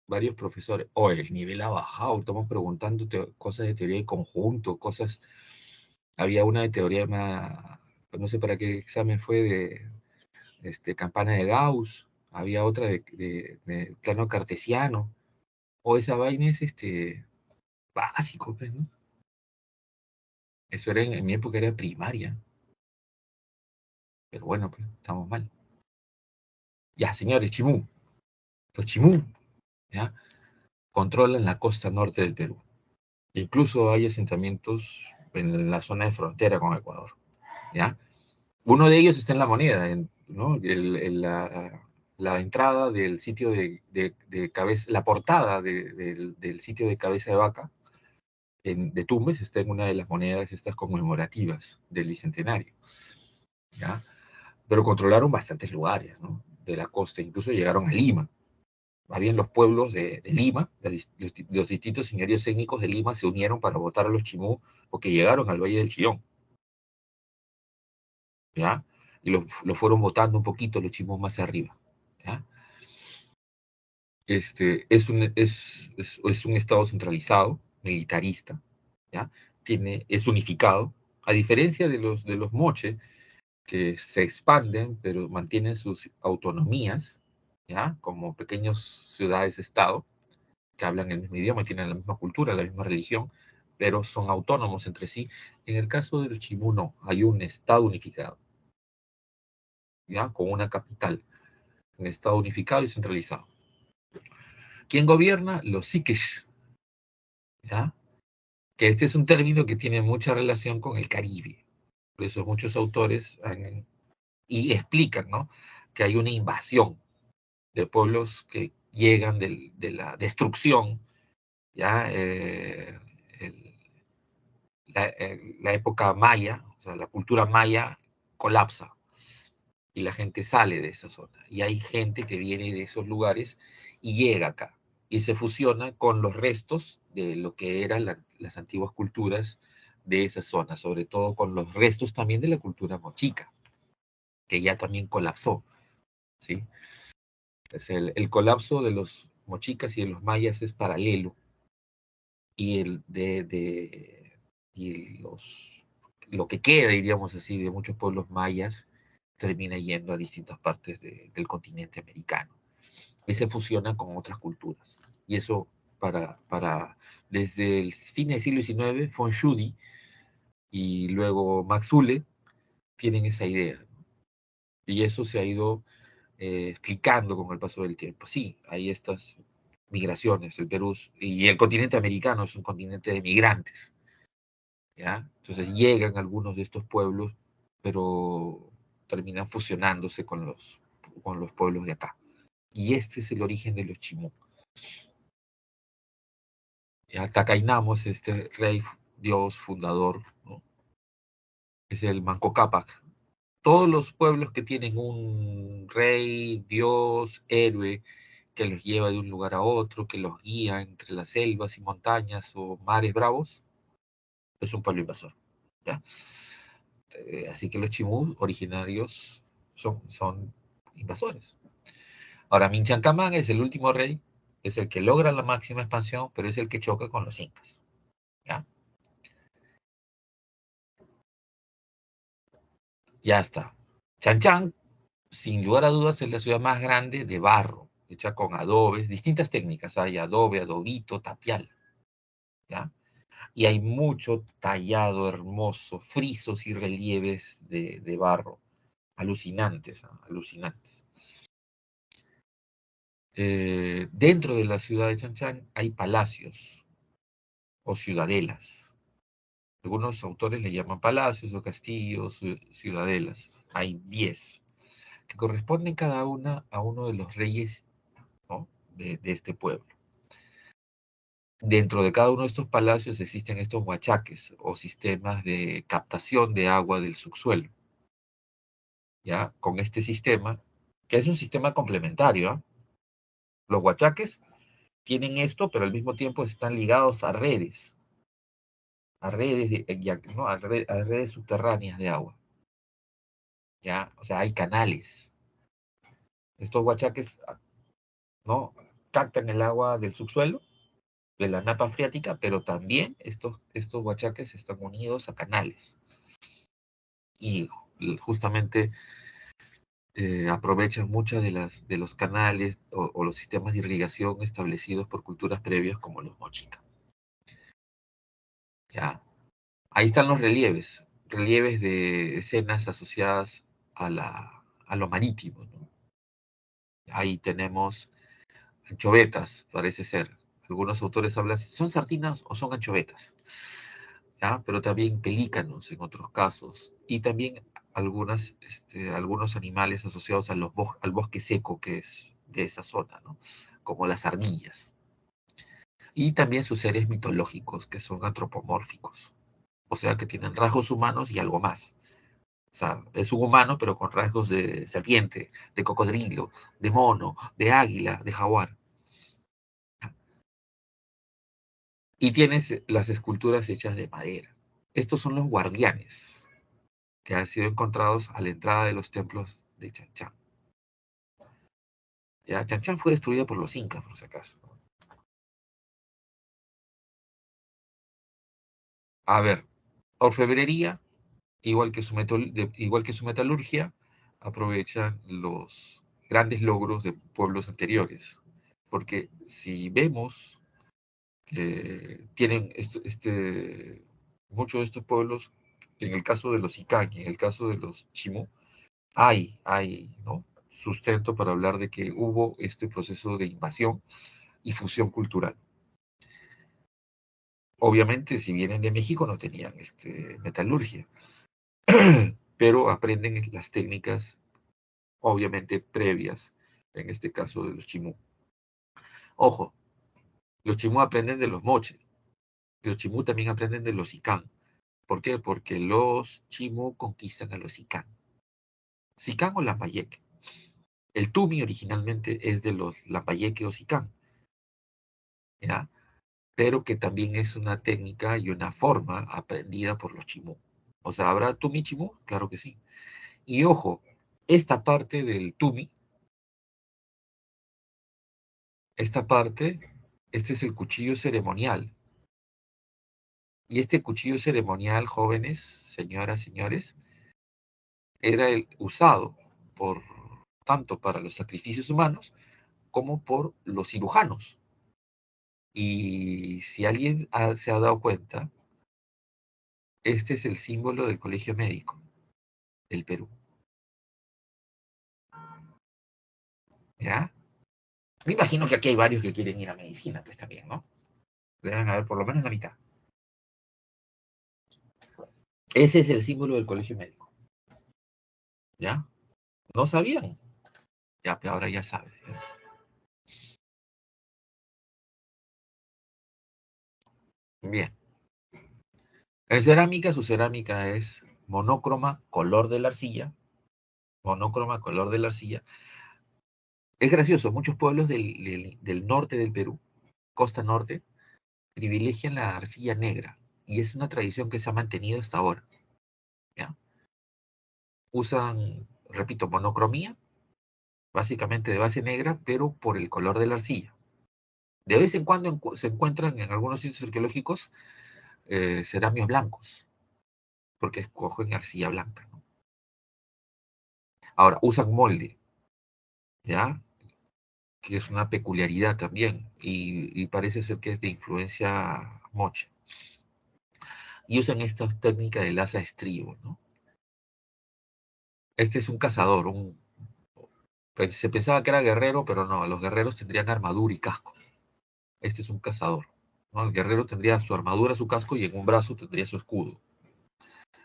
Varios profesores, oye, el nivel ha bajado, estamos preguntando cosas de teoría de conjunto, cosas. Había una de teoría más, no sé para qué examen fue, de campana de Gauss, había otra de plano cartesiano, o esa vaina es básico, pues, ¿no? Eso era en mi época era primaria, pero bueno, pues estamos mal. Ya, señores, Chimú, los Chimú, ¿ya? Controlan la costa norte del Perú. Incluso hay asentamientos en la zona de frontera con Ecuador, ¿ya? Uno de ellos está en La Moneda, ¿no? La entrada del sitio de Cabeza, la portada del sitio de Cabeza de Vaca, de Tumbes, está en una de las monedas estas conmemorativas del Bicentenario, ¿ya? Pero controlaron bastantes lugares, ¿no? De la costa, incluso llegaron a Lima. Más bien los pueblos de Lima, los distintos señoríos étnicos de Lima se unieron para votar a los Chimú porque llegaron al Valle del Chillón, ¿ya? Y lo fueron votando un poquito los Chimú más arriba, ¿ya? Es un estado centralizado, militarista, ¿ya? Es unificado, a diferencia de los moche, que se expanden, pero mantienen sus autonomías, ¿ya? Como pequeños ciudades-estado, que hablan el mismo idioma, tienen la misma cultura, la misma religión, pero son autónomos entre sí. En el caso de los Chimú, no, hay un estado unificado, ¿ya? Con una capital, un estado unificado y centralizado. ¿Quién gobierna? Los psiques, ¿ya? Que este es un término que tiene mucha relación con el Caribe. Por eso muchos autores y explican, ¿no? Que hay una invasión de pueblos que llegan de la destrucción, ¿ya? La época maya, o sea, la cultura maya colapsa y la gente sale de esa zona. Y hay gente que viene de esos lugares y llega acá. y se fusiona con los restos de lo que eran las antiguas culturas de esa zona, sobre todo con los restos también de la cultura mochica, que ya también colapsó, ¿sí? Entonces, el colapso de los mochicas y de los mayas es paralelo, y lo que queda, diríamos así, de muchos pueblos mayas, termina yendo a distintas partes del continente americano y se fusiona con otras culturas. Y eso desde el fin del siglo XIX, von Schudi y luego Max Uhle tienen esa idea. Y eso se ha ido explicando con el paso del tiempo. Sí, hay estas migraciones, el Perú y el continente americano es un continente de migrantes, ¿ya? Entonces llegan algunos de estos pueblos, pero terminan fusionándose con los pueblos de acá. Y este es el origen de los chimú. Tacainamos, este rey, dios fundador, ¿no? Es el Manco Cápac. Todos los pueblos que tienen un rey, dios, héroe, que los lleva de un lugar a otro, que los guía entre las selvas y montañas o mares bravos, es un pueblo invasor, ¿ya? Así que los chimú originarios son invasores. Ahora, Minchancamán es el último rey, es el que logra la máxima expansión, pero es el que choca con los incas, ¿ya? Ya está. Chan sin lugar a dudas, es la ciudad más grande de barro, hecha con adobes, distintas técnicas, hay adobe, adobito, tapial, ¿ya? Y hay mucho tallado hermoso, frisos y relieves de barro, alucinantes, ¿no? Alucinantes. Dentro de la ciudad de Chan hay palacios o ciudadelas. Algunos autores le llaman palacios o castillos, ciudadelas. Hay 10 que corresponden cada una a uno de los reyes, ¿no? de este pueblo. Dentro de cada uno de estos palacios existen estos huachaques o sistemas de captación de agua del subsuelo. ¿Ya? Con este sistema, que es un sistema complementario, ¿eh? Los huachaques tienen esto, pero al mismo tiempo están ligados ¿no? A redes subterráneas de agua. ¿Ya? O sea, hay canales. Estos huachaques, ¿no? Captan el agua del subsuelo, de la napa freática, pero también estos huachaques están unidos a canales. Y justamente aprovechan muchas de los canales o los sistemas de irrigación establecidos por culturas previas como los mochica. ¿Ya? Ahí están los relieves de escenas asociadas a lo marítimo, ¿no? Ahí tenemos anchovetas, parece ser. Algunos autores hablan, ¿son sardinas o son anchovetas? ¿Ya? Pero también pelícanos en otros casos, y también algunos animales asociados al bosque seco que es de esa zona, ¿no? Como las ardillas. Y también sus seres mitológicos, que son antropomórficos, o sea, que tienen rasgos humanos y algo más. O sea, es un humano, pero con rasgos de serpiente, de cocodrilo, de mono, de águila, de jaguar. Y tienes las esculturas hechas de madera. Estos son los guardianes que han sido encontrados a la entrada de los templos de Chan. Ya, Chan fue destruida por los incas, por si acaso. A ver, orfebrería, igual que su metalurgia, aprovechan los grandes logros de pueblos anteriores. Porque si vemos que tienen muchos de estos pueblos, en el caso de los Icán y en el caso de los Chimú, hay, ¿no? Sustento para hablar de que hubo este proceso de invasión y fusión cultural. Obviamente, si vienen de México no tenían metalurgia, pero aprenden las técnicas, obviamente, previas, en este caso de los Chimú. Ojo, los Chimú aprenden de los moche, los Chimú también aprenden de los Icán. ¿Por qué? Porque los Chimú conquistan a los Icán. Sicán o Lambayeque. El Tumi originalmente es de los Lambayeque o Sicán. ¿ya? Pero que también es una técnica y una forma aprendida por los chimú. O sea, ¿habrá tumi chimú? Claro que sí. Y ojo, esta parte del tumi, esta parte, este es el cuchillo ceremonial. Y este cuchillo ceremonial, jóvenes, señoras, señores, era usado por tanto para los sacrificios humanos como por los cirujanos. Y si alguien se ha dado cuenta, este es el símbolo del Colegio Médico del Perú. ¿Ya? Me imagino que aquí hay varios que quieren ir a medicina, pues también, ¿no? Deben haber por lo menos la mitad. Ese es el símbolo del Colegio Médico. ¿Ya? ¿No sabían? Ya, pero ahora ya saben. ¿Ya? Bien. En cerámica, su cerámica es monócroma, color de la arcilla. Monócroma, color de la arcilla. Es gracioso, muchos pueblos del norte del Perú, costa norte, privilegian la arcilla negra. Y es una tradición que se ha mantenido hasta ahora. ¿Ya? Usan, repito, monocromía, básicamente de base negra, pero por el color de la arcilla. De vez en cuando se encuentran en algunos sitios arqueológicos ceramios blancos, porque escogen arcilla blanca, ¿no? Ahora, usan molde, ¿ya? Que es una peculiaridad también, y parece ser que es de influencia moche. Y usan esta técnica del asa estribo, ¿no? Este es un cazador, pues se pensaba que era guerrero, pero no, los guerreros tendrían armadura y casco. Este es un cazador, ¿no? El guerrero tendría su armadura, su casco, y en un brazo tendría su escudo.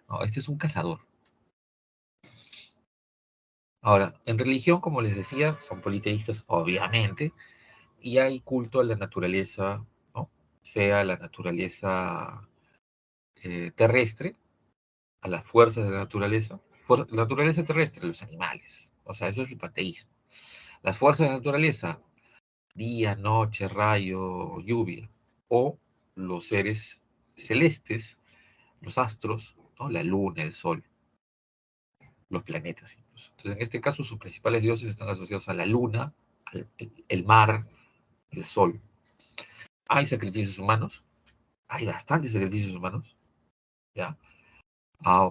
No, este es un cazador. Ahora, en religión, como les decía, son politeístas, obviamente, y hay culto a la naturaleza, ¿no? Sea la naturaleza terrestre, a las fuerzas de la naturaleza, la naturaleza terrestre, los animales, o sea, eso es el panteísmo. Las fuerzas de la naturaleza, día, noche, rayo, lluvia, o los seres celestes, los astros, ¿no? La luna, el sol, los planetas incluso. Entonces, en este caso, sus principales dioses están asociados a la luna, el mar, el sol. Hay sacrificios humanos, hay bastantes sacrificios humanos, ¿ya?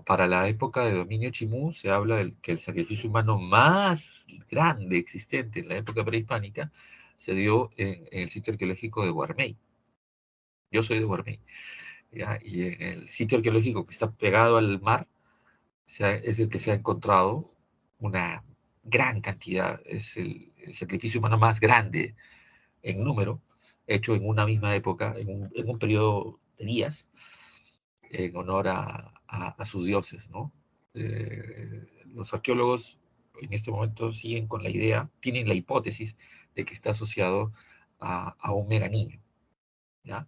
Para la época de dominio chimú se habla que el sacrificio humano más grande existente en la época prehispánica se dio en el sitio arqueológico de Guarmey. Yo soy de Guarmey, ¿ya? Y en el sitio arqueológico que está pegado al mar es el que se ha encontrado una gran cantidad, es el sacrificio humano más grande en número, hecho en una misma época, en un periodo de días, en honor a sus dioses, ¿no? Los arqueólogos en este momento siguen con la idea, tienen la hipótesis de que está asociado a un meganiño, ¿ya?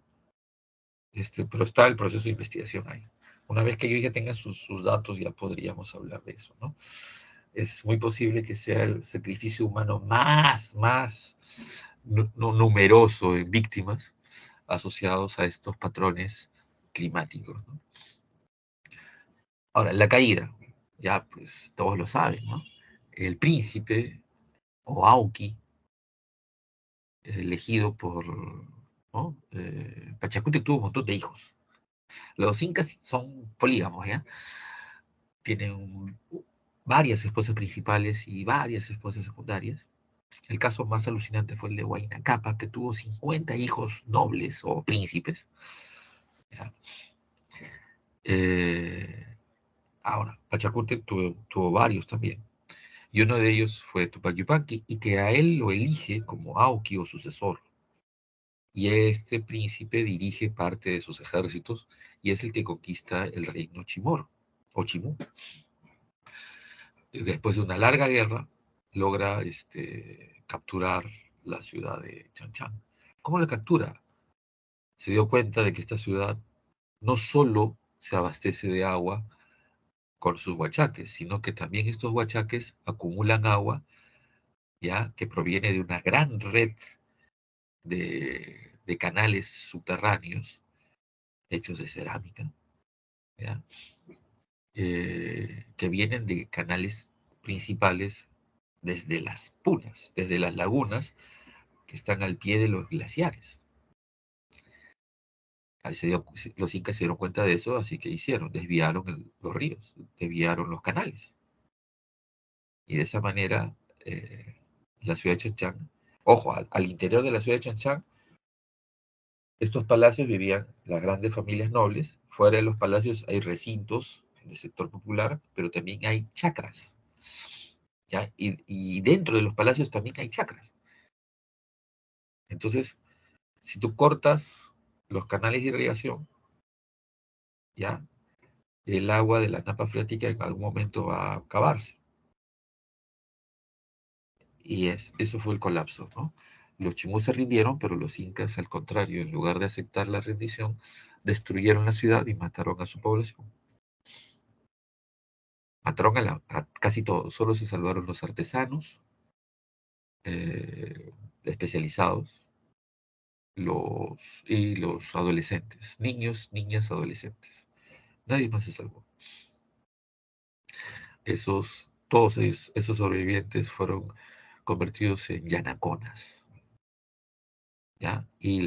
Pero está el proceso de investigación ahí. Una vez que ellos ya tengan sus datos, ya podríamos hablar de eso, ¿no? Es muy posible que sea el sacrificio humano más numeroso en víctimas asociados a estos patrones climáticos, ¿no? Ahora, la caída, ya pues todos lo saben, ¿no? El príncipe, o Auqui, elegido por, ¿no? Pachacútec tuvo un montón de hijos. Los incas son polígamos, ¿ya? Tienen varias esposas principales y varias esposas secundarias. El caso más alucinante fue el de Huayna Capac, que tuvo 50 hijos nobles o príncipes, ¿ya? Ahora, Pachacútec tuvo varios también. Y uno de ellos fue Tupac Yupanqui, y que a él lo elige como Auqui o sucesor. Y este príncipe dirige parte de sus ejércitos y es el que conquista el reino Chimor o Chimú. Después de una larga guerra, logra capturar la ciudad de Chanchán. ¿Cómo la captura? Se dio cuenta de que esta ciudad no solo se abastece de agua con sus huachaques, sino que también estos huachaques acumulan agua, ya que proviene de una gran red de de canales subterráneos hechos de cerámica, ¿ya? Que vienen de canales principales desde las punas, desde las lagunas que están al pie de los glaciares. Los incas se dieron cuenta de eso, así que hicieron, desviaron los ríos, desviaron los canales. Y de esa manera, la ciudad de Chan, ojo, al interior de la ciudad de Chan, estos palacios vivían las grandes familias nobles. Fuera de los palacios hay recintos en el sector popular, pero también hay chacras, ¿ya? Y dentro de los palacios también hay chacras. Entonces, si tú cortas los canales de irrigación, ¿ya? El agua de la napa freática en algún momento va a acabarse. Y eso fue el colapso, ¿no? Los chimús se rindieron, pero los incas, al contrario, en lugar de aceptar la rendición, destruyeron la ciudad y mataron a su población. Mataron a casi todos, solo se salvaron los artesanos especializados y los adolescentes, niños, niñas, adolescentes. Nadie más se salvó. Todos esos sobrevivientes fueron convertidos en yanaconas, ¿ya? Y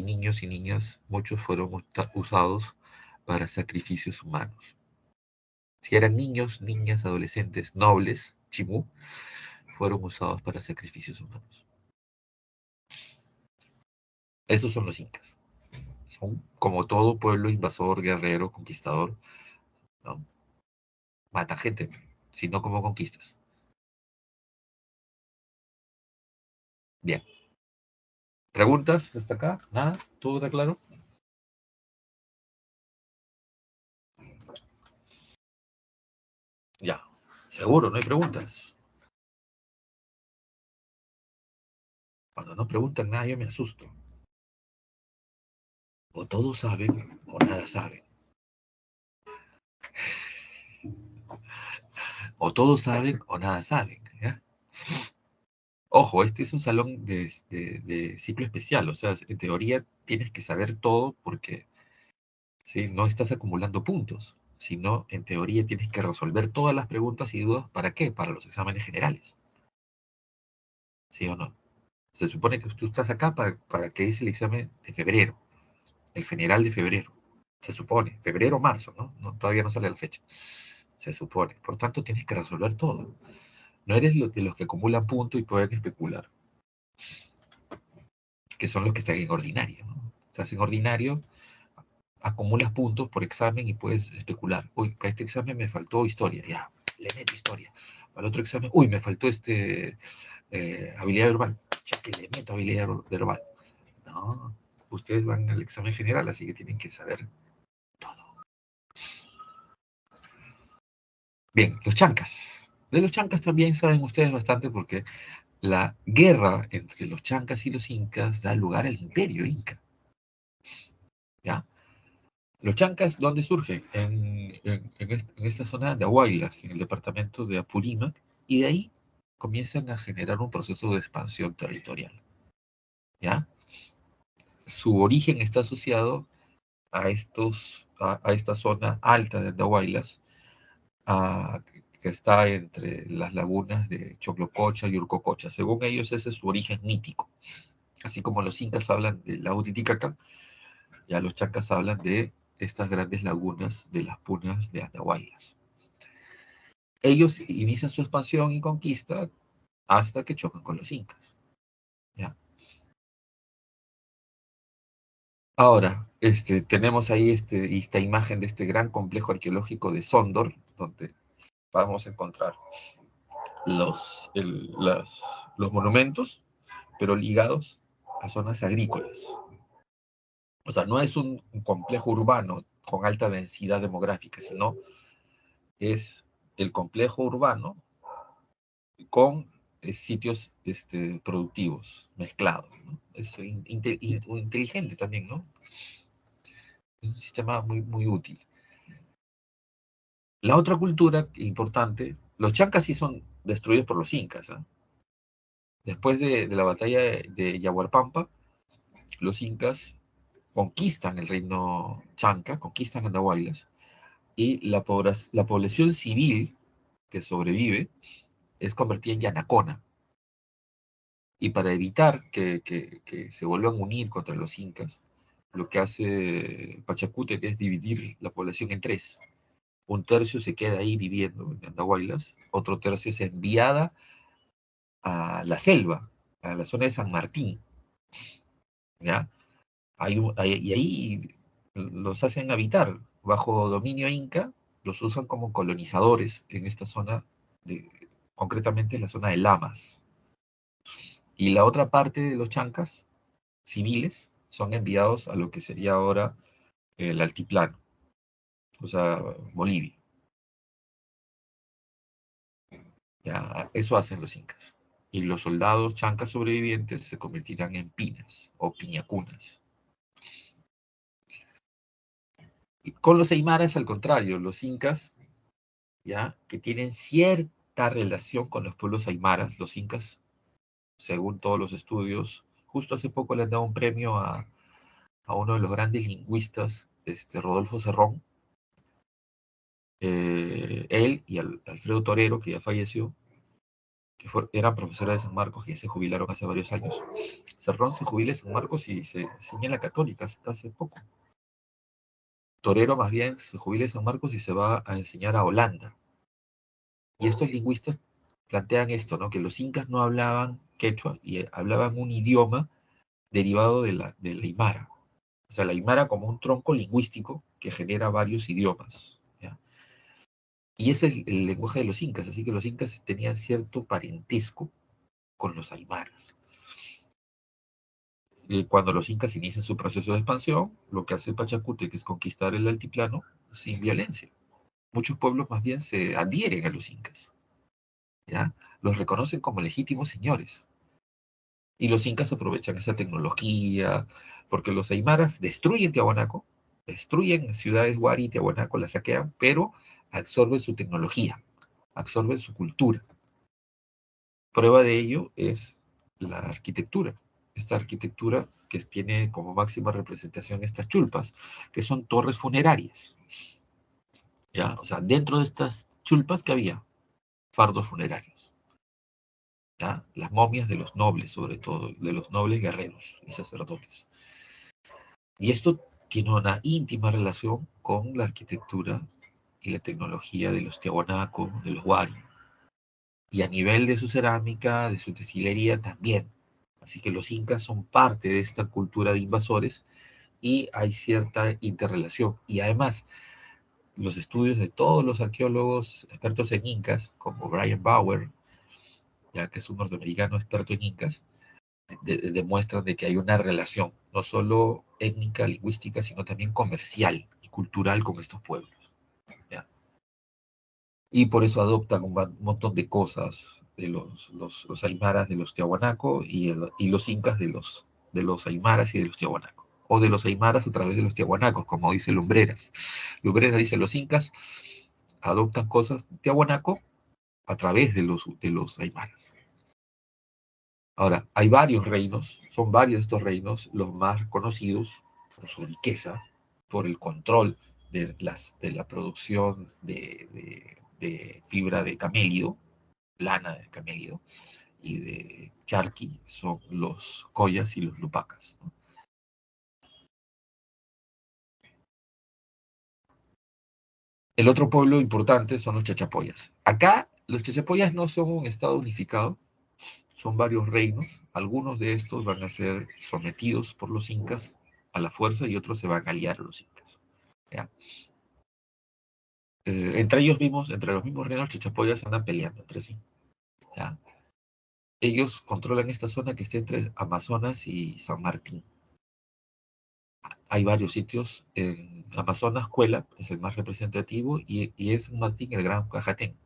niños y niñas, muchos fueron usados para sacrificios humanos. Si eran niños, niñas, adolescentes, nobles, chimú, fueron usados para sacrificios humanos. Esos son los incas. Son como todo pueblo invasor, guerrero, conquistador, ¿no? Mata gente, si no, como conquistas. Bien. ¿Preguntas hasta acá? ¿Nada? ¿Todo está claro? Ya. Seguro, no hay preguntas. Cuando no preguntan nada, yo me asusto. O todos saben o nada saben. O todos saben o nada saben, ¿ya? Ojo, este es un salón de ciclo especial, o sea, en teoría tienes que saber todo porque, ¿sí? No estás acumulando puntos, sino en teoría tienes que resolver todas las preguntas y dudas. ¿Para qué? Para los exámenes generales. ¿Sí o no? Se supone que tú estás acá para que es el examen de febrero, el general de febrero. Se supone, febrero o marzo, ¿no? Todavía no sale la fecha. Se supone. Por tanto, tienes que resolver todo. No eres de los que acumulan puntos y pueden especular, que son los que están en ordinario, ¿no? Estás en ordinario, acumulas puntos por examen y puedes especular. Uy, para este examen me faltó historia, ya, le meto historia. Para el otro examen, uy, me faltó habilidad verbal, ya que le meto habilidad verbal. No, ustedes van al examen general, así que tienen que saber todo. Bien, los chancas. De los chancas también saben ustedes bastante porque la guerra entre los chancas y los incas da lugar al imperio inca. ¿Ya? Los chancas, ¿dónde surgen? En esta zona de Ahuaylas, en el departamento de Apurímac, y de ahí comienzan a generar un proceso de expansión territorial. ¿Ya? Su origen está asociado a esta zona alta de Andahuaylas, que está entre las lagunas de Choclococha y Urcococha. Según ellos, ese es su origen mítico. Así como los incas hablan del lago Titicaca, ya los chancas hablan de estas grandes lagunas de las punas de Andahuaylas. Ellos inician su expansión y conquista hasta que chocan con los incas. ¿Ya? Ahora, tenemos ahí esta imagen de este gran complejo arqueológico de Sondor, donde vamos a encontrar los monumentos, pero ligados a zonas agrícolas. O sea, no es un complejo urbano con alta densidad demográfica, sino es el complejo urbano con sitios productivos, mezclados, ¿no? Es inteligente también, ¿no? Es un sistema muy, muy útil. La otra cultura importante, los chancas sí son destruidos por los incas, ¿eh? Después de la batalla de Yaguarpampa, los incas conquistan el reino Chanca, conquistan Andahuaylas, y la población civil que sobrevive es convertida en Yanacona. Y para evitar que se vuelvan a unir contra los incas, lo que hace Pachacútec es dividir la población en tres. Un tercio se queda ahí viviendo en Andahuaylas, otro tercio es enviada a la selva, a la zona de San Martín, ¿ya? Y ahí los hacen habitar bajo dominio inca, los usan como colonizadores en esta zona, concretamente en la zona de Lamas. Y la otra parte de los chancas civiles son enviados a lo que sería ahora el altiplano, o sea, Bolivia. Ya, eso hacen los incas. Y los soldados chancas sobrevivientes se convertirán en pinas o piñacunas. Y con los aymaras, al contrario, los incas, ya, que tienen cierta relación con los pueblos aymaras, los incas, según todos los estudios, justo hace poco le han dado un premio a uno de los grandes lingüistas, Rodolfo Cerrón, él y Alfredo Torero, que ya falleció, que eran profesores de San Marcos y se jubilaron hace varios años. Cerrón se jubila en San Marcos y se enseña en la Católica hasta hace poco. Torero más bien se jubila en San Marcos y se va a enseñar a Holanda. Y estos lingüistas plantean esto, ¿no? Que los incas no hablaban quechua y hablaban un idioma derivado de la aymara. O sea, la aymara como un tronco lingüístico que genera varios idiomas. ¿Ya? Y ese es el lenguaje de los incas, así que los incas tenían cierto parentesco con los aymaras. Cuando los incas inician su proceso de expansión, lo que hace Pachacútec es conquistar el altiplano sin violencia. Muchos pueblos más bien se adhieren a los incas, ¿ya? Los reconocen como legítimos señores. Y los incas aprovechan esa tecnología, porque los aymaras destruyen Tiahuanaco, destruyen ciudades Huari y Tiahuanaco, las saquean, pero absorben su tecnología, absorben su cultura. Prueba de ello es la arquitectura. Esta arquitectura que tiene como máxima representación estas chulpas, que son torres funerarias. ¿Ya? O sea, dentro de estas chulpas, ¿qué había? Fardos funerarios. ¿Ya? Las momias de los nobles, sobre todo, de los nobles guerreros y sacerdotes. Y esto tiene una íntima relación con la arquitectura y la tecnología de los tiahuanacos, de los huari. Y a nivel de su cerámica, de su textilería también. Así que los incas son parte de esta cultura de invasores y hay cierta interrelación. Y además, los estudios de todos los arqueólogos expertos en incas, como Brian Bauer, ya que es un norteamericano experto en incas, demuestran de que hay una relación, no solo étnica, lingüística, sino también comercial y cultural con estos pueblos. ¿Ya? Y por eso adoptan un montón de cosas de los aymaras de los tiahuanaco y los incas de los aymaras y de los tiahuanaco. O de los aymaras a través de los tiahuanacos, como dice Lumbreras. Lumbreras dice, los incas adoptan cosas tiahuanaco a través de los aymaras. Ahora, hay varios reinos, son varios de estos reinos, los más conocidos por su riqueza, por el control de la producción de fibra de camélido, lana de camélido, y de charqui, son los collas y los lupacas, ¿no? El otro pueblo importante son los chachapoyas. Acá los chachapoyas no son un estado unificado, son varios reinos. Algunos de estos van a ser sometidos por los incas a la fuerza y otros se van a aliar a los incas. ¿Ya? Entre ellos mismos, entre los mismos reinos, chachapoyas andan peleando entre sí. ¿Ya? Ellos controlan esta zona que está entre Amazonas y San Martín. Hay varios sitios en Amazonas, Cuela es el más representativo y es San Martín el Gran Pajatén.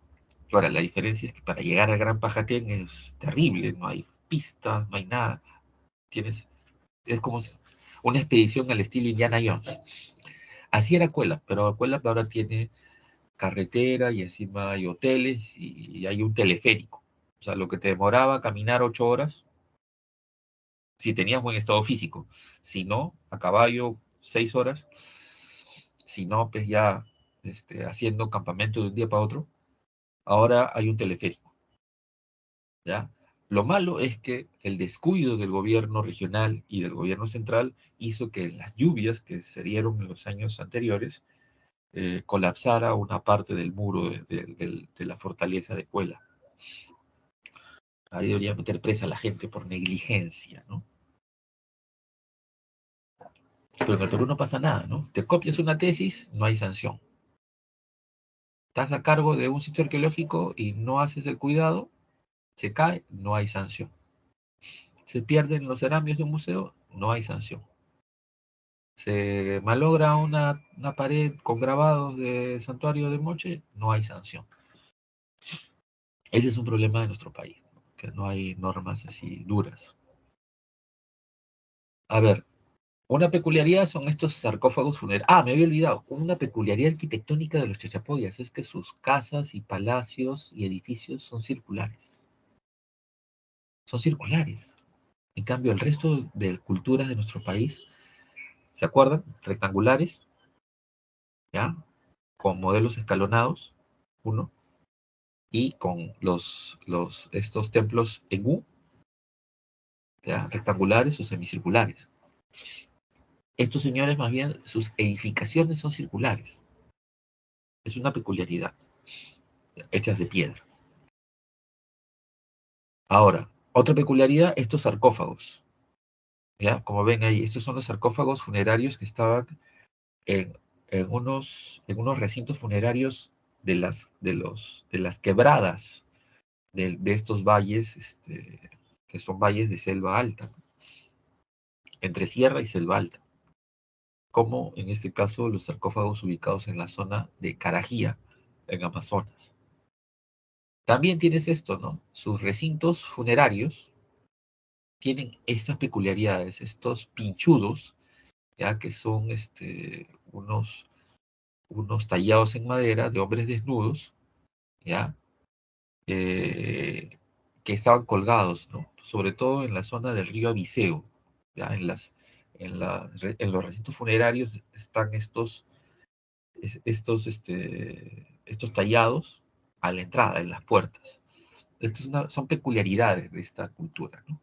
Ahora, la diferencia es que para llegar al Gran Pajatén es terrible, no hay pistas, no hay nada. Es como una expedición al estilo Indiana Jones. Así era Cuela, pero Cuela ahora tiene carretera y encima hay hoteles y hay un teleférico. O sea, lo que te demoraba caminar 8 horas, si tenías buen estado físico. Si no, a caballo, 6 horas. Si no, pues ya haciendo campamento de un día para otro. Ahora hay un teleférico, ¿ya? Lo malo es que el descuido del gobierno regional y del gobierno central hizo que las lluvias que se dieron en los años anteriores colapsara una parte del muro de la fortaleza de Puela. Ahí debería meter presa a la gente por negligencia, ¿no? Pero en el Perú no pasa nada, ¿no? Te copias una tesis, no hay sanción. Estás a cargo de un sitio arqueológico y no haces el cuidado, se cae, no hay sanción. Se pierden los ceramios de un museo, no hay sanción. Se malogra una pared con grabados de Santuario de Moche, no hay sanción. Ese es un problema de nuestro país, ¿no? Que no hay normas así duras. A ver, una peculiaridad son estos sarcófagos funerarios. Ah, me había olvidado. Una peculiaridad arquitectónica de los chachapoyas es que sus casas y palacios y edificios son circulares. Son circulares. En cambio, el resto de culturas de nuestro país, ¿se acuerdan? Rectangulares, ¿ya? Con modelos escalonados, uno, y con estos templos en U, ¿ya? Rectangulares o semicirculares. Estos señores, más bien, sus edificaciones son circulares. Es una peculiaridad, hechas de piedra. Ahora, otra peculiaridad, estos sarcófagos. ¿Ya? Como ven ahí, estos son los sarcófagos funerarios que estaban en, en unos recintos funerarios de las quebradas de estos valles, que son valles de selva alta, entre sierra y selva alta, como en este caso los sarcófagos ubicados en la zona de Carajía, en Amazonas. También tienes esto, ¿no? Sus recintos funerarios tienen estas peculiaridades, estos pinchudos, ya que son unos tallados en madera de hombres desnudos, ya, Eh, que estaban colgados, ¿no? Sobre todo en la zona del río Abiseo, ya en los recintos funerarios están estos tallados a la entrada, en las puertas. Son peculiaridades de esta cultura, ¿no?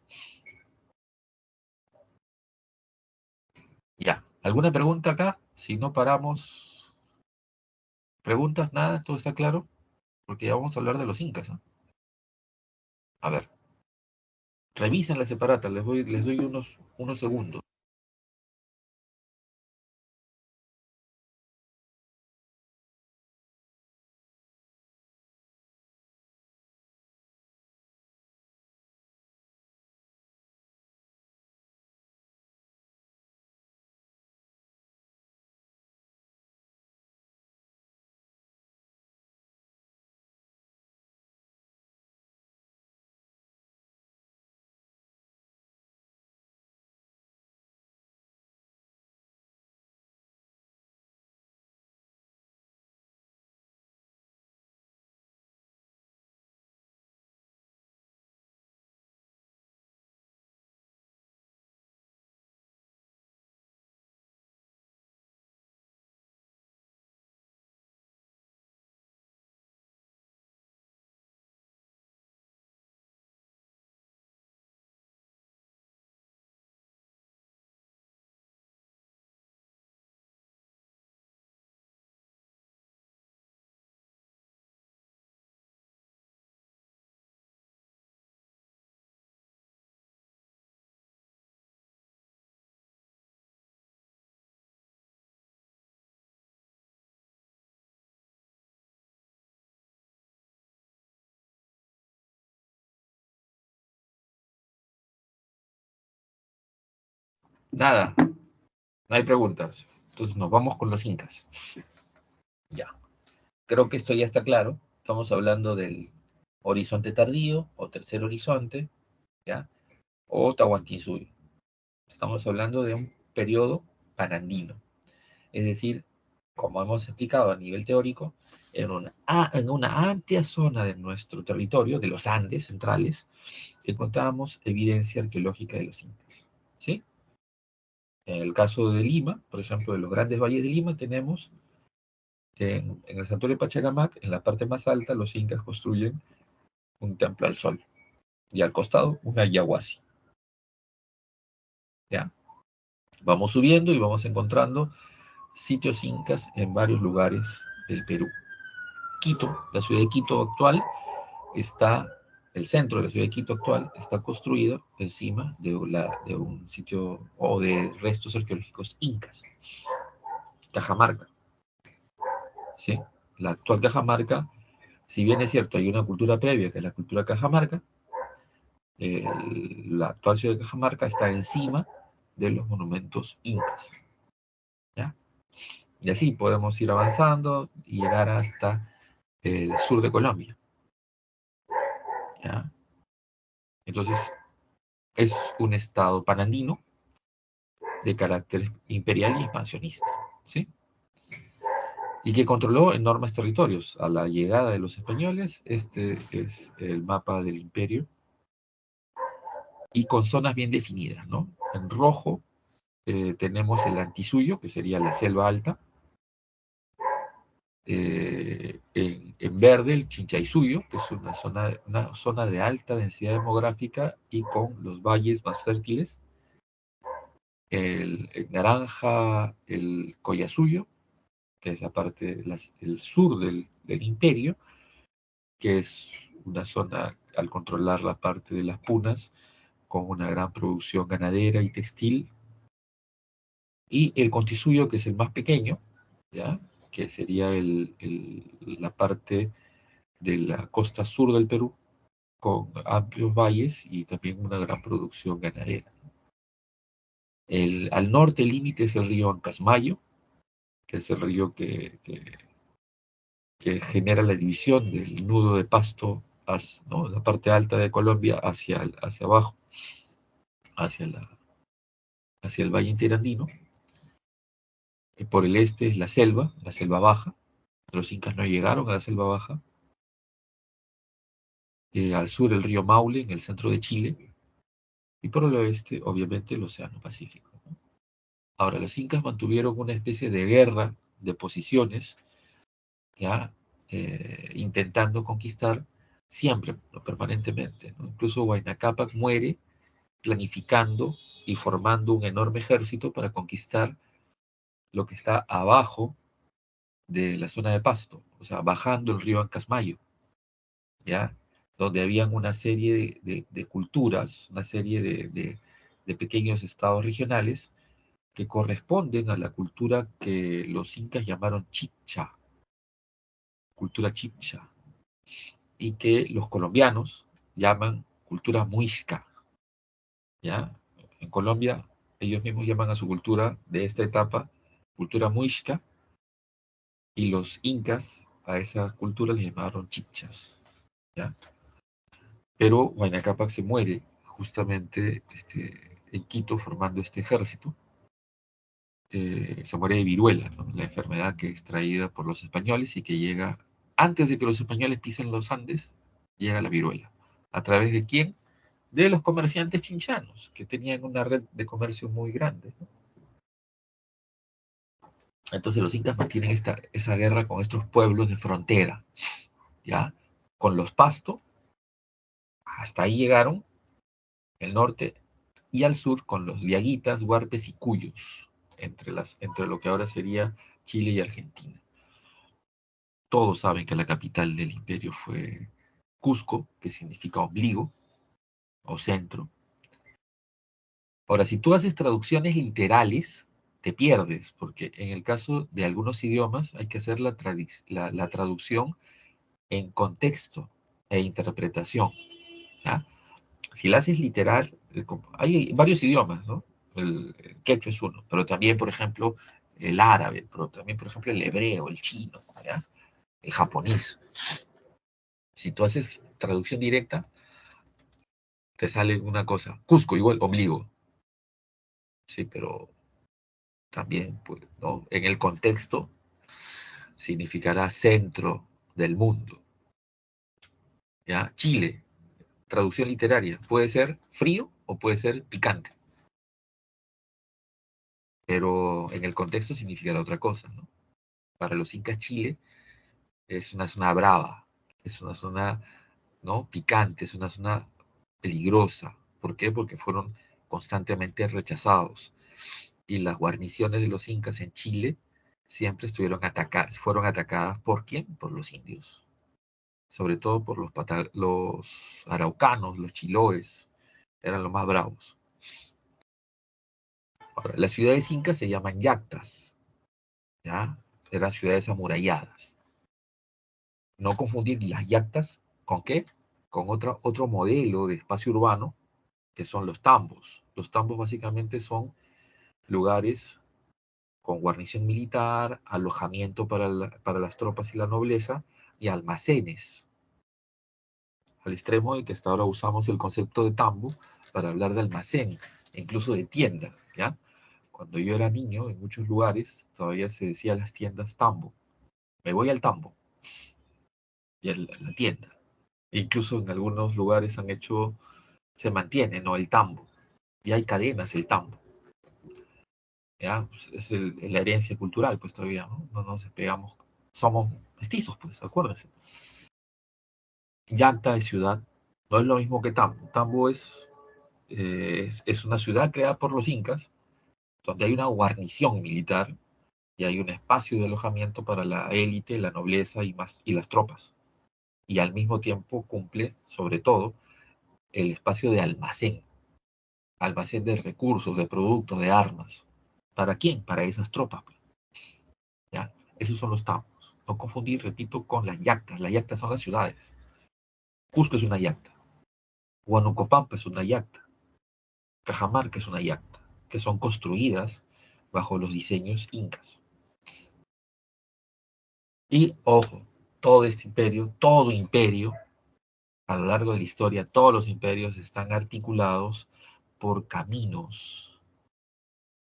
Ya, ¿alguna pregunta acá? Si no paramos, preguntas, nada, todo está claro, porque ya vamos a hablar de los incas, ¿no? A ver, revisen las separatas, les doy unos segundos. Nada, no hay preguntas. Entonces nos vamos con los incas. Ya. Creo que esto ya está claro. Estamos hablando del horizonte tardío o tercer horizonte, ¿ya? O Tahuantinsuyo. Estamos hablando de un periodo panandino. Es decir, como hemos explicado a nivel teórico, en una amplia zona de nuestro territorio, de los Andes centrales, encontramos evidencia arqueológica de los incas, ¿sí? En el caso de Lima, por ejemplo, de los grandes valles de Lima, tenemos en el santuario de Pachacamac, en la parte más alta, los incas construyen un templo al sol, y al costado una yahuasi, ¿ya? Vamos subiendo y vamos encontrando sitios incas en varios lugares del Perú. Quito, la ciudad de Quito actual, está, el centro de la ciudad de Quito actual está construido encima de un sitio o de restos arqueológicos incas, Cajamarca, ¿sí? La actual Cajamarca, si bien es cierto, hay una cultura previa que es la cultura Cajamarca, la actual ciudad de Cajamarca está encima de los monumentos incas, ¿ya? Y así podemos ir avanzando y llegar hasta el sur de Colombia, ¿ya? Entonces, es un estado panandino de carácter imperial y expansionista, ¿sí? Y que controló enormes territorios. A la llegada de los españoles, este es el mapa del imperio, y con zonas bien definidas, ¿no? En rojo tenemos el Antisuyo, que sería la selva alta, en verde el Chinchaysuyo, que es una zona de alta densidad demográfica y con los valles más fértiles, el naranja el Collasuyo, que es la parte, el sur del imperio, que es una zona, al controlar la parte de las punas, con una gran producción ganadera y textil, y el Contisuyo, que es el más pequeño, ¿ya? Que sería la parte de la costa sur del Perú, con amplios valles y también una gran producción ganadera. Al norte el límite es el río Ancasmayo, que es el río que genera la división del nudo de Pasto, ¿no? La parte alta de Colombia hacia abajo, hacia, hacia el valle interandino. Por el este es la selva baja. Los incas no llegaron a la selva baja. Al sur el río Maule, en el centro de Chile. Y por el oeste, obviamente, el Océano Pacífico, ¿no? Ahora, los incas mantuvieron una especie de guerra de posiciones, ya intentando conquistar siempre, ¿no? Permanentemente, ¿no? Incluso Huayna Cápac muere planificando y formando un enorme ejército para conquistar lo que está abajo de la zona de Pasto, o sea, bajando el río Ancasmayo, ¿ya? Donde habían una serie de culturas, una serie de pequeños estados regionales que corresponden a la cultura que los incas llamaron Chibcha, cultura Chibcha, y que los colombianos llaman cultura muisca, ¿ya? En Colombia, ellos mismos llaman a su cultura de esta etapa cultura muisca, y los incas a esa cultura les llamaron chibchas, ¿ya? Pero Huayna Cápac se muere justamente en Quito formando este ejército. Se muere de viruela, ¿no? La enfermedad que es traída por los españoles y que llega, antes de que los españoles pisen los Andes, llega la viruela. ¿A través de quién? De los comerciantes chinchanos, que tenían una red de comercio muy grande, ¿no? Entonces los incas mantienen esa guerra con estos pueblos de frontera, ¿ya? Con los Pasto, hasta ahí llegaron, el norte, y al sur con los Liaguitas, Huarpes y Cuyos, entre lo que ahora sería Chile y Argentina. Todos saben que la capital del imperio fue Cusco, que significa ombligo o centro. Ahora, si tú haces traducciones literales, te pierdes, porque en el caso de algunos idiomas hay que hacer la traducción en contexto e interpretación, ¿ya? Si la haces literal, hay varios idiomas, ¿no? El quechua es uno, pero también, por ejemplo, el árabe, pero también, por ejemplo, el hebreo, el chino, ¿ya? El japonés. Si tú haces traducción directa, te sale una cosa, Cusco igual, ombligo. Sí, pero también, pues, ¿no? En el contexto significará centro del mundo. ¿Ya? Chile, traducción literaria, puede ser frío o puede ser picante. Pero en el contexto significará otra cosa, ¿no? Para los incas, Chile es una zona brava, es una zona, ¿no?, picante, es una zona peligrosa. ¿Por qué? Porque fueron constantemente rechazados. Y las guarniciones de los incas en Chile siempre fueron atacadas ¿por quién? Por los indios. Sobre todo por los araucanos, los chiloes, eran los más bravos. Ahora, las ciudades incas se llaman yactas, ¿ya? Eran ciudades amuralladas. No confundir las yactas con ¿qué? Con otro modelo de espacio urbano, que son los tambos. Los tambos básicamente son lugares con guarnición militar, alojamiento para las tropas y la nobleza, y almacenes, al extremo de que hasta ahora usamos el concepto de tambo para hablar de almacén, e incluso de tienda, ¿ya? Cuando yo era niño, en muchos lugares todavía se decía las tiendas tambo. Me voy al tambo, y a la tienda. Incluso en algunos lugares se mantiene, ¿no?, el tambo. Y hay cadenas, el tambo. ¿Ya? Pues es la herencia cultural, pues todavía, ¿no? No nos despegamos. Somos mestizos, pues, acuérdense. Llanta es ciudad, no es lo mismo que Tambo. Tambo es una ciudad creada por los incas, donde hay una guarnición militar y hay un espacio de alojamiento para la élite, la nobleza y las tropas. Y al mismo tiempo cumple, sobre todo, el espacio de almacén de recursos, de productos, de armas. ¿Para quién? Para esas tropas. ¿Ya? Esos son los tambos. No confundir, repito, con las yactas. Las yactas son las ciudades. Cusco es una yacta. Huanocopampa es una yacta. Cajamarca es una yacta, que son construidas bajo los diseños incas. Y, ojo, todo imperio, a lo largo de la historia, todos los imperios están articulados por caminos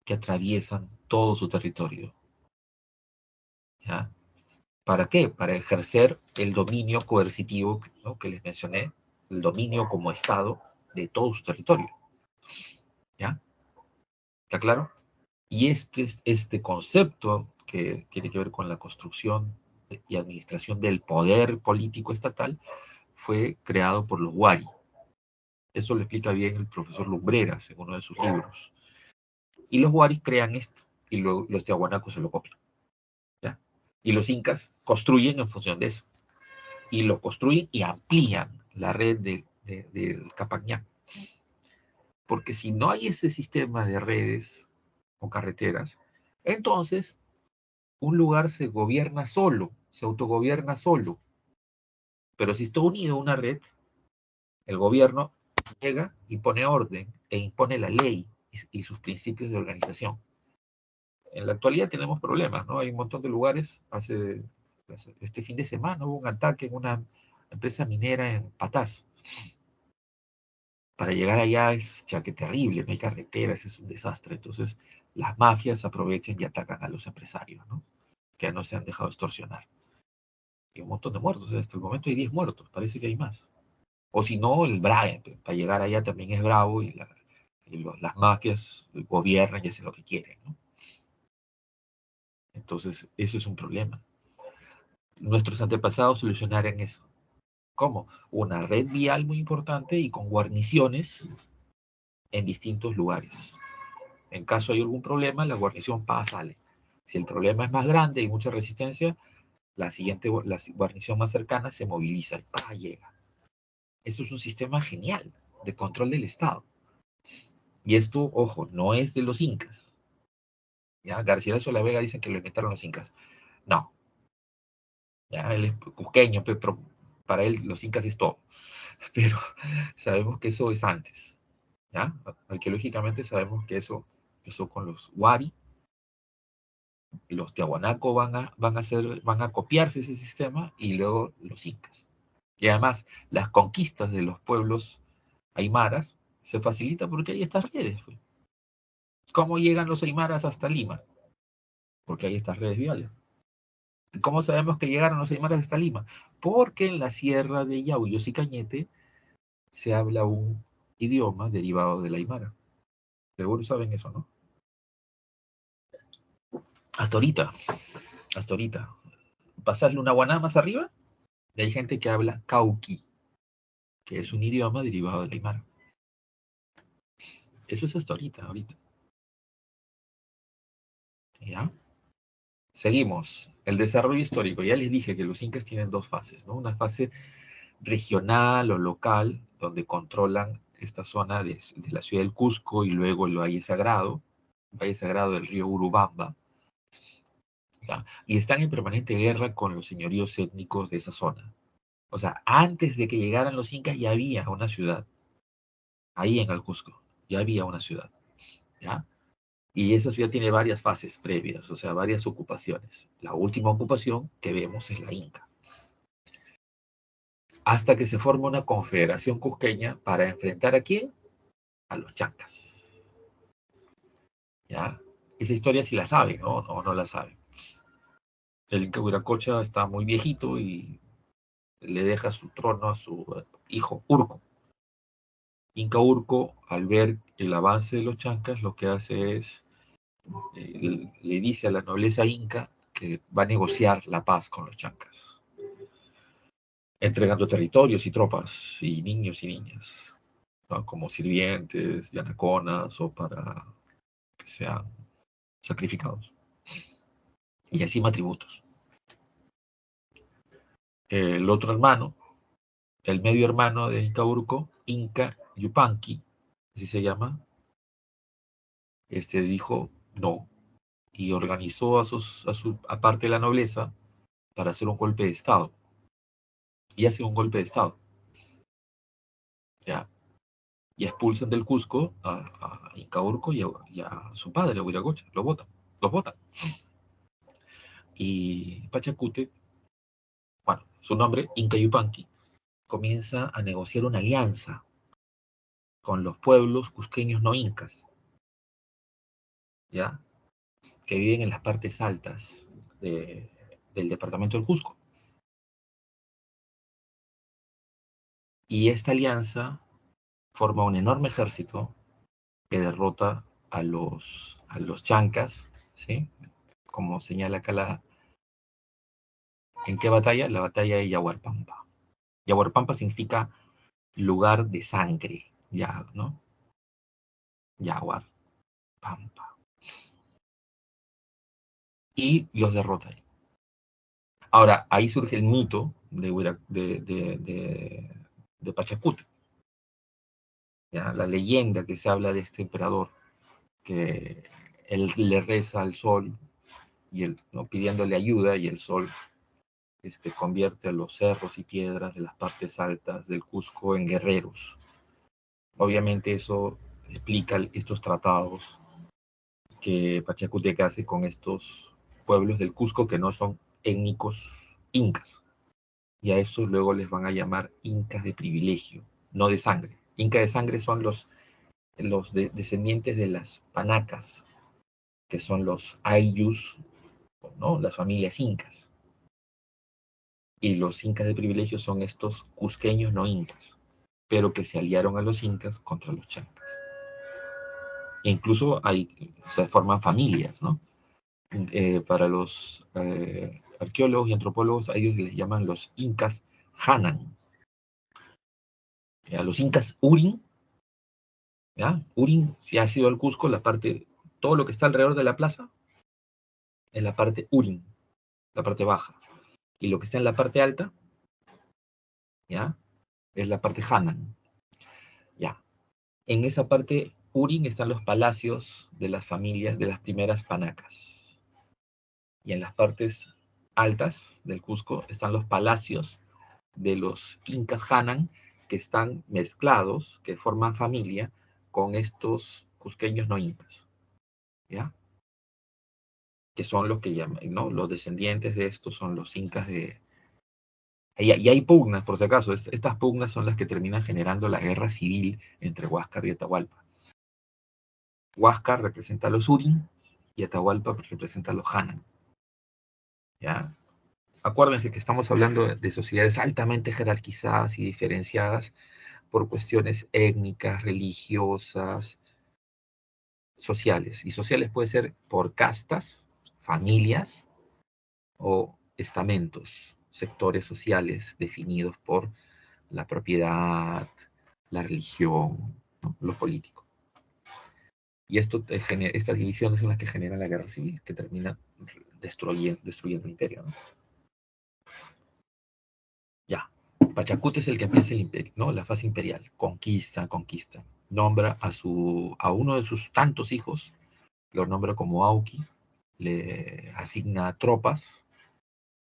que atraviesan todo su territorio. ¿Ya? ¿Para qué? Para ejercer el dominio coercitivo, ¿no?, que les mencioné, el dominio como Estado de todo su territorio. ¿Ya? ¿Está claro? Y este concepto que tiene que ver con la construcción y administración del poder político estatal fue creado por los Wari. Eso lo explica bien el profesor Lumbreras en uno de sus libros. Y los Waris crean esto, y los tiahuanacos se lo copian. ¿Ya? Y los incas construyen en función de eso. Y lo construyen y amplían la red del Capañán. Porque si no hay ese sistema de redes o carreteras, entonces un lugar se gobierna solo, se autogobierna solo. Pero si está unido a una red, el gobierno llega y pone orden e impone la ley y sus principios de organización. En la actualidad tenemos problemas, ¿no? Hay un montón de lugares. Este fin de semana hubo un ataque en una empresa minera en Patás. Para llegar allá es chaque terrible, no hay carreteras, es un desastre. Entonces, las mafias aprovechan y atacan a los empresarios, ¿no?, que no se han dejado extorsionar. Y un montón de muertos, hasta el momento hay 10 muertos, parece que hay más. O si no, el Brian, para llegar allá también es bravo y las mafias gobiernan y hacen lo que quieren, ¿no? Entonces, eso es un problema. Nuestros antepasados solucionaron eso. ¿Cómo? Una red vial muy importante y con guarniciones en distintos lugares. En caso hay algún problema, la guarnición sale. Si el problema es más grande y mucha resistencia, la guarnición más cercana se moviliza y llega. Eso es un sistema genial de control del Estado. Y esto, ojo, no es de los incas. ¿Ya? Garcilaso de la Vega dice que lo inventaron los incas. No. ¿Ya? Él es cusqueño, pero para él los incas es todo. Pero sabemos que eso es antes. ¿Ya? Arqueológicamente sabemos que eso empezó con los Wari. Los tiahuanacos van a copiarse ese sistema y luego los incas. Y además, las conquistas de los pueblos aymaras se facilita porque hay estas redes. Pues. ¿Cómo llegan los aymaras hasta Lima? Porque hay estas redes viales. ¿Cómo sabemos que llegaron los aymaras hasta Lima? Porque en la sierra de Yauyos y Cañete se habla un idioma derivado del aymara. Seguro saben eso, ¿no? Hasta ahorita, hasta ahorita. Pasarle una guaná más arriba, y hay gente que habla cauqui, que es un idioma derivado del aymara. Eso es hasta ahorita, ahorita. ¿Ya? Seguimos. El desarrollo histórico. Ya les dije que los incas tienen dos fases, ¿no? Una fase regional o local, donde controlan esta zona de la ciudad del Cusco y luego el Valle Sagrado del río Urubamba, ¿ya? Y están en permanente guerra con los señoríos étnicos de esa zona. O sea, antes de que llegaran los incas ya había una ciudad, ahí en el Cusco, ya había una ciudad, ¿ya? Y esa ciudad tiene varias fases previas, o sea, varias ocupaciones. La última ocupación que vemos es la Inca. Hasta que se forma una confederación cusqueña para enfrentar ¿a quién? A los chancas. ¿Ya? Esa historia sí la saben, ¿no? No la saben. El Inca Huiracocha está muy viejito y le deja su trono a su hijo Urco. Inca Urco, al ver el avance de los chancas, lo que hace es, le dice a la nobleza inca que va a negociar la paz con los chancas, entregando territorios y tropas, y niños y niñas, ¿no? Como sirvientes, yanaconas, o para que sean sacrificados. Y encima tributos. El otro hermano, el medio hermano de Inca Urco, Inca Yupanqui, así se llama, dijo no, y organizó aparte de la nobleza para hacer un golpe de Estado. Y hace un golpe de Estado, ¿ya? Y expulsan del Cusco a Inca Urco y a su padre, a Huiracocha, los votan. Y Pachacute, bueno, su nombre, Inca Yupanqui, comienza a negociar una alianza con los pueblos cusqueños no incas, ¿ya? Que viven en las partes altas del departamento del Cusco. Y esta alianza forma un enorme ejército que derrota a los chancas, ¿sí? Como señala acá ¿en qué batalla? La batalla de Yahuarpampa. Yahuarpampa significa lugar de sangre, ya, ¿no? Yaguarpampa. Y los derrota. Ahora, ahí surge el mito de Pachacute, ¿ya? La leyenda que se habla de este emperador, que él le reza al sol y él, ¿no? Pidiéndole ayuda, y el sol convierte a los cerros y piedras de las partes altas del Cusco en guerreros. Obviamente eso explica estos tratados que Pachacútec hace con estos pueblos del Cusco que no son étnicos incas. Y a estos luego les van a llamar incas de privilegio, no de sangre. Incas de sangre son los descendientes de las panacas, que son los ayllus, ¿no? Las familias incas. Y los incas de privilegio son estos cusqueños no incas, pero que se aliaron a los incas contra los chancas. E incluso se forman familias, ¿no? Para los arqueólogos y antropólogos, a ellos les llaman los incas Hanan. A los incas Urin, ¿ya? Urin, si ha sido al Cusco, todo lo que está alrededor de la plaza, es la parte Urin, la parte baja. Y lo que está en la parte alta, ¿ya? Es la parte Hanan, ¿ya? En esa parte Urin están los palacios de las familias de las primeras panacas. Y en las partes altas del Cusco están los palacios de los incas Hanan, que están mezclados, que forman familia con estos cusqueños no incas, ¿ya? Que son los que llaman, ¿no? Los descendientes de estos son los incas de... Y hay pugnas, por si acaso. Estas pugnas son las que terminan generando la guerra civil entre Huáscar y Atahualpa. Huáscar representa a los Urin y Atahualpa representa a los Hanan, ¿ya? acuérdense que estamos hablando de sociedades altamente jerarquizadas y diferenciadas por cuestiones étnicas, religiosas, sociales. Y sociales puede ser por castas, familias o estamentos, sectores sociales definidos por la propiedad, la religión, ¿no? Lo político. Y estas divisiones son las que generan la guerra civil, que termina destruyendo el imperio, ¿no? Ya. Pachacuti es el que empieza el imperio, ¿no? La fase imperial. Conquista. Nombra a uno de sus tantos hijos, lo nombra como Auqui, le asigna tropas,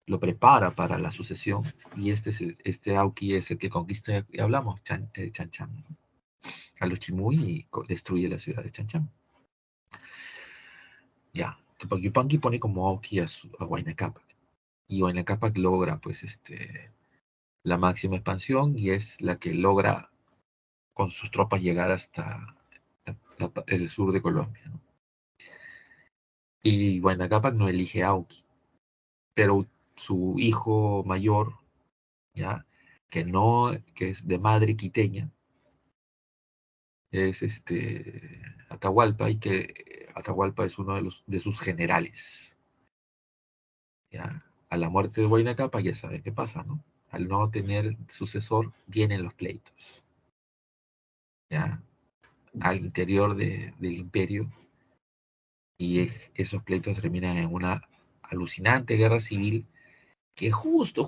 lo prepara para la sucesión, y este Auqui es el que conquista, ya hablamos, Chan Chan, ¿no? A los Chimuy y destruye la ciudad de Chan Chan. Ya, Tupac pone como Auqui a Huayna Cápac, y Huayna Cápac logra, pues, la máxima expansión, y es la que logra con sus tropas llegar hasta el sur de Colombia, ¿no? Y Huayna Cápac no elige a Auqui, pero su hijo mayor, ya, que es de madre quiteña, es Atahualpa, y que Atahualpa es uno de sus generales, ¿ya? A la muerte de Huayna Cápac ya sabe qué pasa, ¿no? Al no tener sucesor, vienen los pleitos, ¿ya? Al interior del imperio, y esos pleitos terminan en una alucinante guerra civil, que justo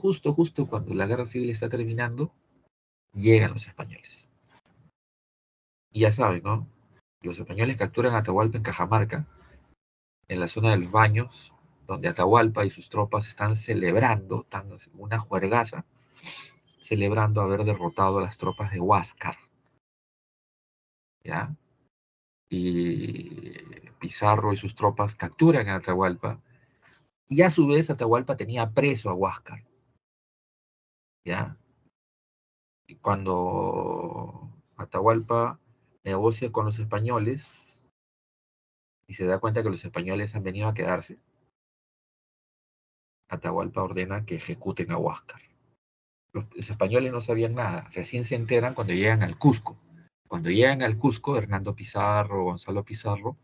cuando la guerra civil está terminando, llegan los españoles. Y ya saben, ¿no? Los españoles capturan a Atahualpa en Cajamarca, en la zona de los Baños, donde Atahualpa y sus tropas están celebrando, una juergaza, celebrando haber derrotado a las tropas de Huáscar, ¿ya? Y Pizarro y sus tropas capturan a Atahualpa, y a su vez Atahualpa tenía preso a Huáscar, ¿ya? Y cuando Atahualpa negocia con los españoles y se da cuenta que los españoles han venido a quedarse, Atahualpa ordena que ejecuten a Huáscar. Los españoles no sabían nada, recién se enteran cuando llegan al Cusco. Cuando llegan al Cusco, Hernando Pizarro, Gonzalo Pizarro,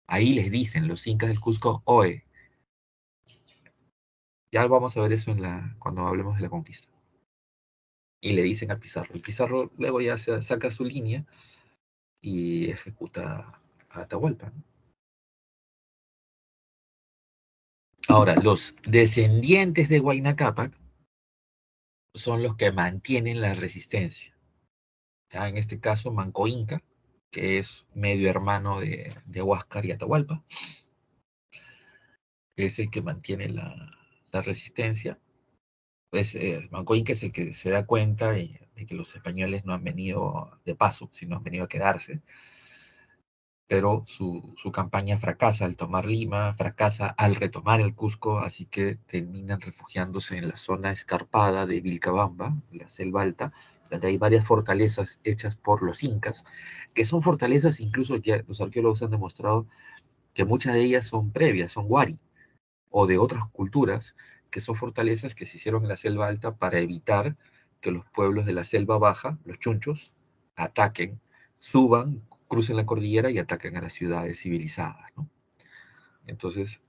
ahí les dicen los incas del Cusco: oye, ya vamos a ver eso cuando hablemos de la conquista. Y le dicen a Pizarro. Y Pizarro luego ya saca su línea y ejecuta a Atahualpa, ¿no? Ahora, los descendientes de Huayna Cápac son los que mantienen la resistencia. ¿Ya? En este caso, Manco Inca, que es medio hermano de Huáscar y Atahualpa, es el que mantiene la resistencia. Pues Manco Inca es el que se da cuenta de que los españoles no han venido de paso, sino han venido a quedarse. Pero su campaña fracasa al tomar Lima, fracasa al retomar el Cusco, así que terminan refugiándose en la zona escarpada de Vilcabamba, la selva alta, donde hay varias fortalezas hechas por los incas, que son fortalezas, incluso ya los arqueólogos han demostrado que muchas de ellas son previas, son wari, o de otras culturas, que son fortalezas que se hicieron en la selva alta para evitar que los pueblos de la selva baja, los chunchos, ataquen, suban, crucen la cordillera y ataquen a las ciudades civilizadas, ¿no? Entonces,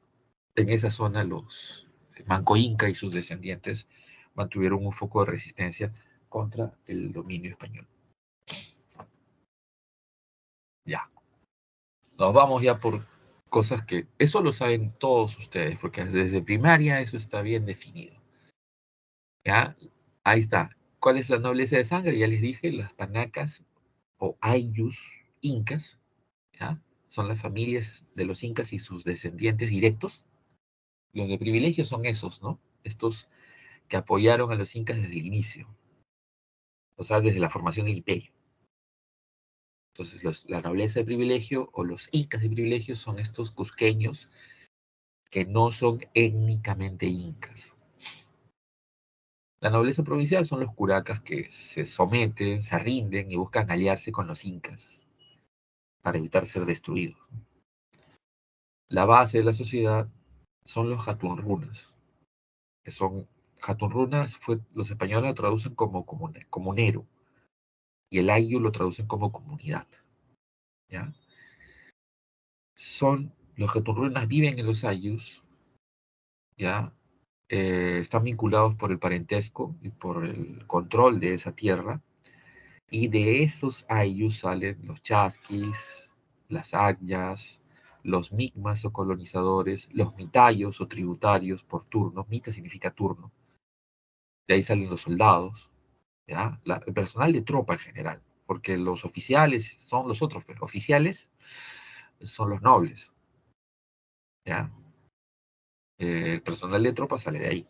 en esa zona los Manco Inca y sus descendientes mantuvieron un foco de resistencia contra el dominio español. Ya, nos vamos ya por cosas que, eso lo saben todos ustedes, porque desde primaria eso está bien definido. ¿Ya? Ahí está. ¿Cuál es la nobleza de sangre? Ya les dije, las panacas o ayllus incas, ¿ya? Son las familias de los incas y sus descendientes directos. Los de privilegio son esos, ¿no? Estos que apoyaron a los incas desde el inicio, o sea, desde la formación del imperio. Entonces, la nobleza de privilegio o los incas de privilegio son estos cusqueños que no son étnicamente incas. La nobleza provincial son los curacas que se someten, se rinden y buscan aliarse con los incas para evitar ser destruidos. La base de la sociedad son los jatunrunas, que son Hatunruna, los españoles lo traducen como comunero, y el Ayllu lo traducen como comunidad, ¿ya? Los Hatunrunas viven en los Ayllus, ¿ya? Están vinculados por el parentesco y por el control de esa tierra, y de esos Ayllus salen los chasquis, las Agyas, los micmas o colonizadores, los mitayos o tributarios por turno. Mita significa turno. De ahí salen los soldados, ¿ya? El personal de tropa en general, porque los oficiales son los otros, pero oficiales son los nobles, ¿ya? El personal de tropa sale de ahí.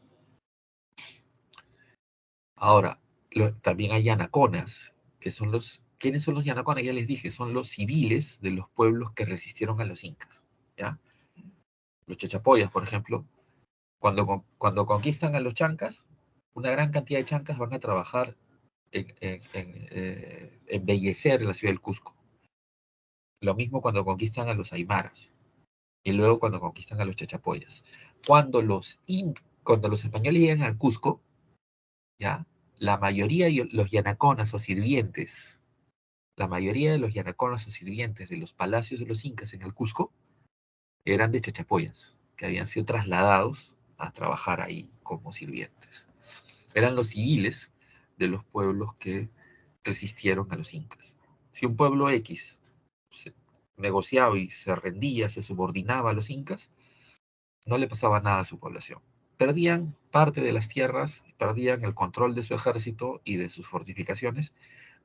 Ahora, también hay yanaconas, que son ¿quiénes son los yanaconas? Ya les dije, son los civiles de los pueblos que resistieron a los incas, ¿ya? Los chachapoyas, por ejemplo, cuando conquistan a los chancas, una gran cantidad de chancas van a trabajar en embellecer la ciudad del Cusco. Lo mismo cuando conquistan a los aymaras, y luego cuando conquistan a los chachapoyas. Cuando cuando los españoles llegan al Cusco, ¿ya? La mayoría de los yanaconas o sirvientes, la mayoría de los yanaconas o sirvientes de los palacios de los incas en el Cusco eran de chachapoyas, que habían sido trasladados a trabajar ahí como sirvientes. Eran los civiles de los pueblos que resistieron a los incas. Si un pueblo X se negociaba y se rendía, se subordinaba a los incas, no le pasaba nada a su población. Perdían parte de las tierras, perdían el control de su ejército y de sus fortificaciones,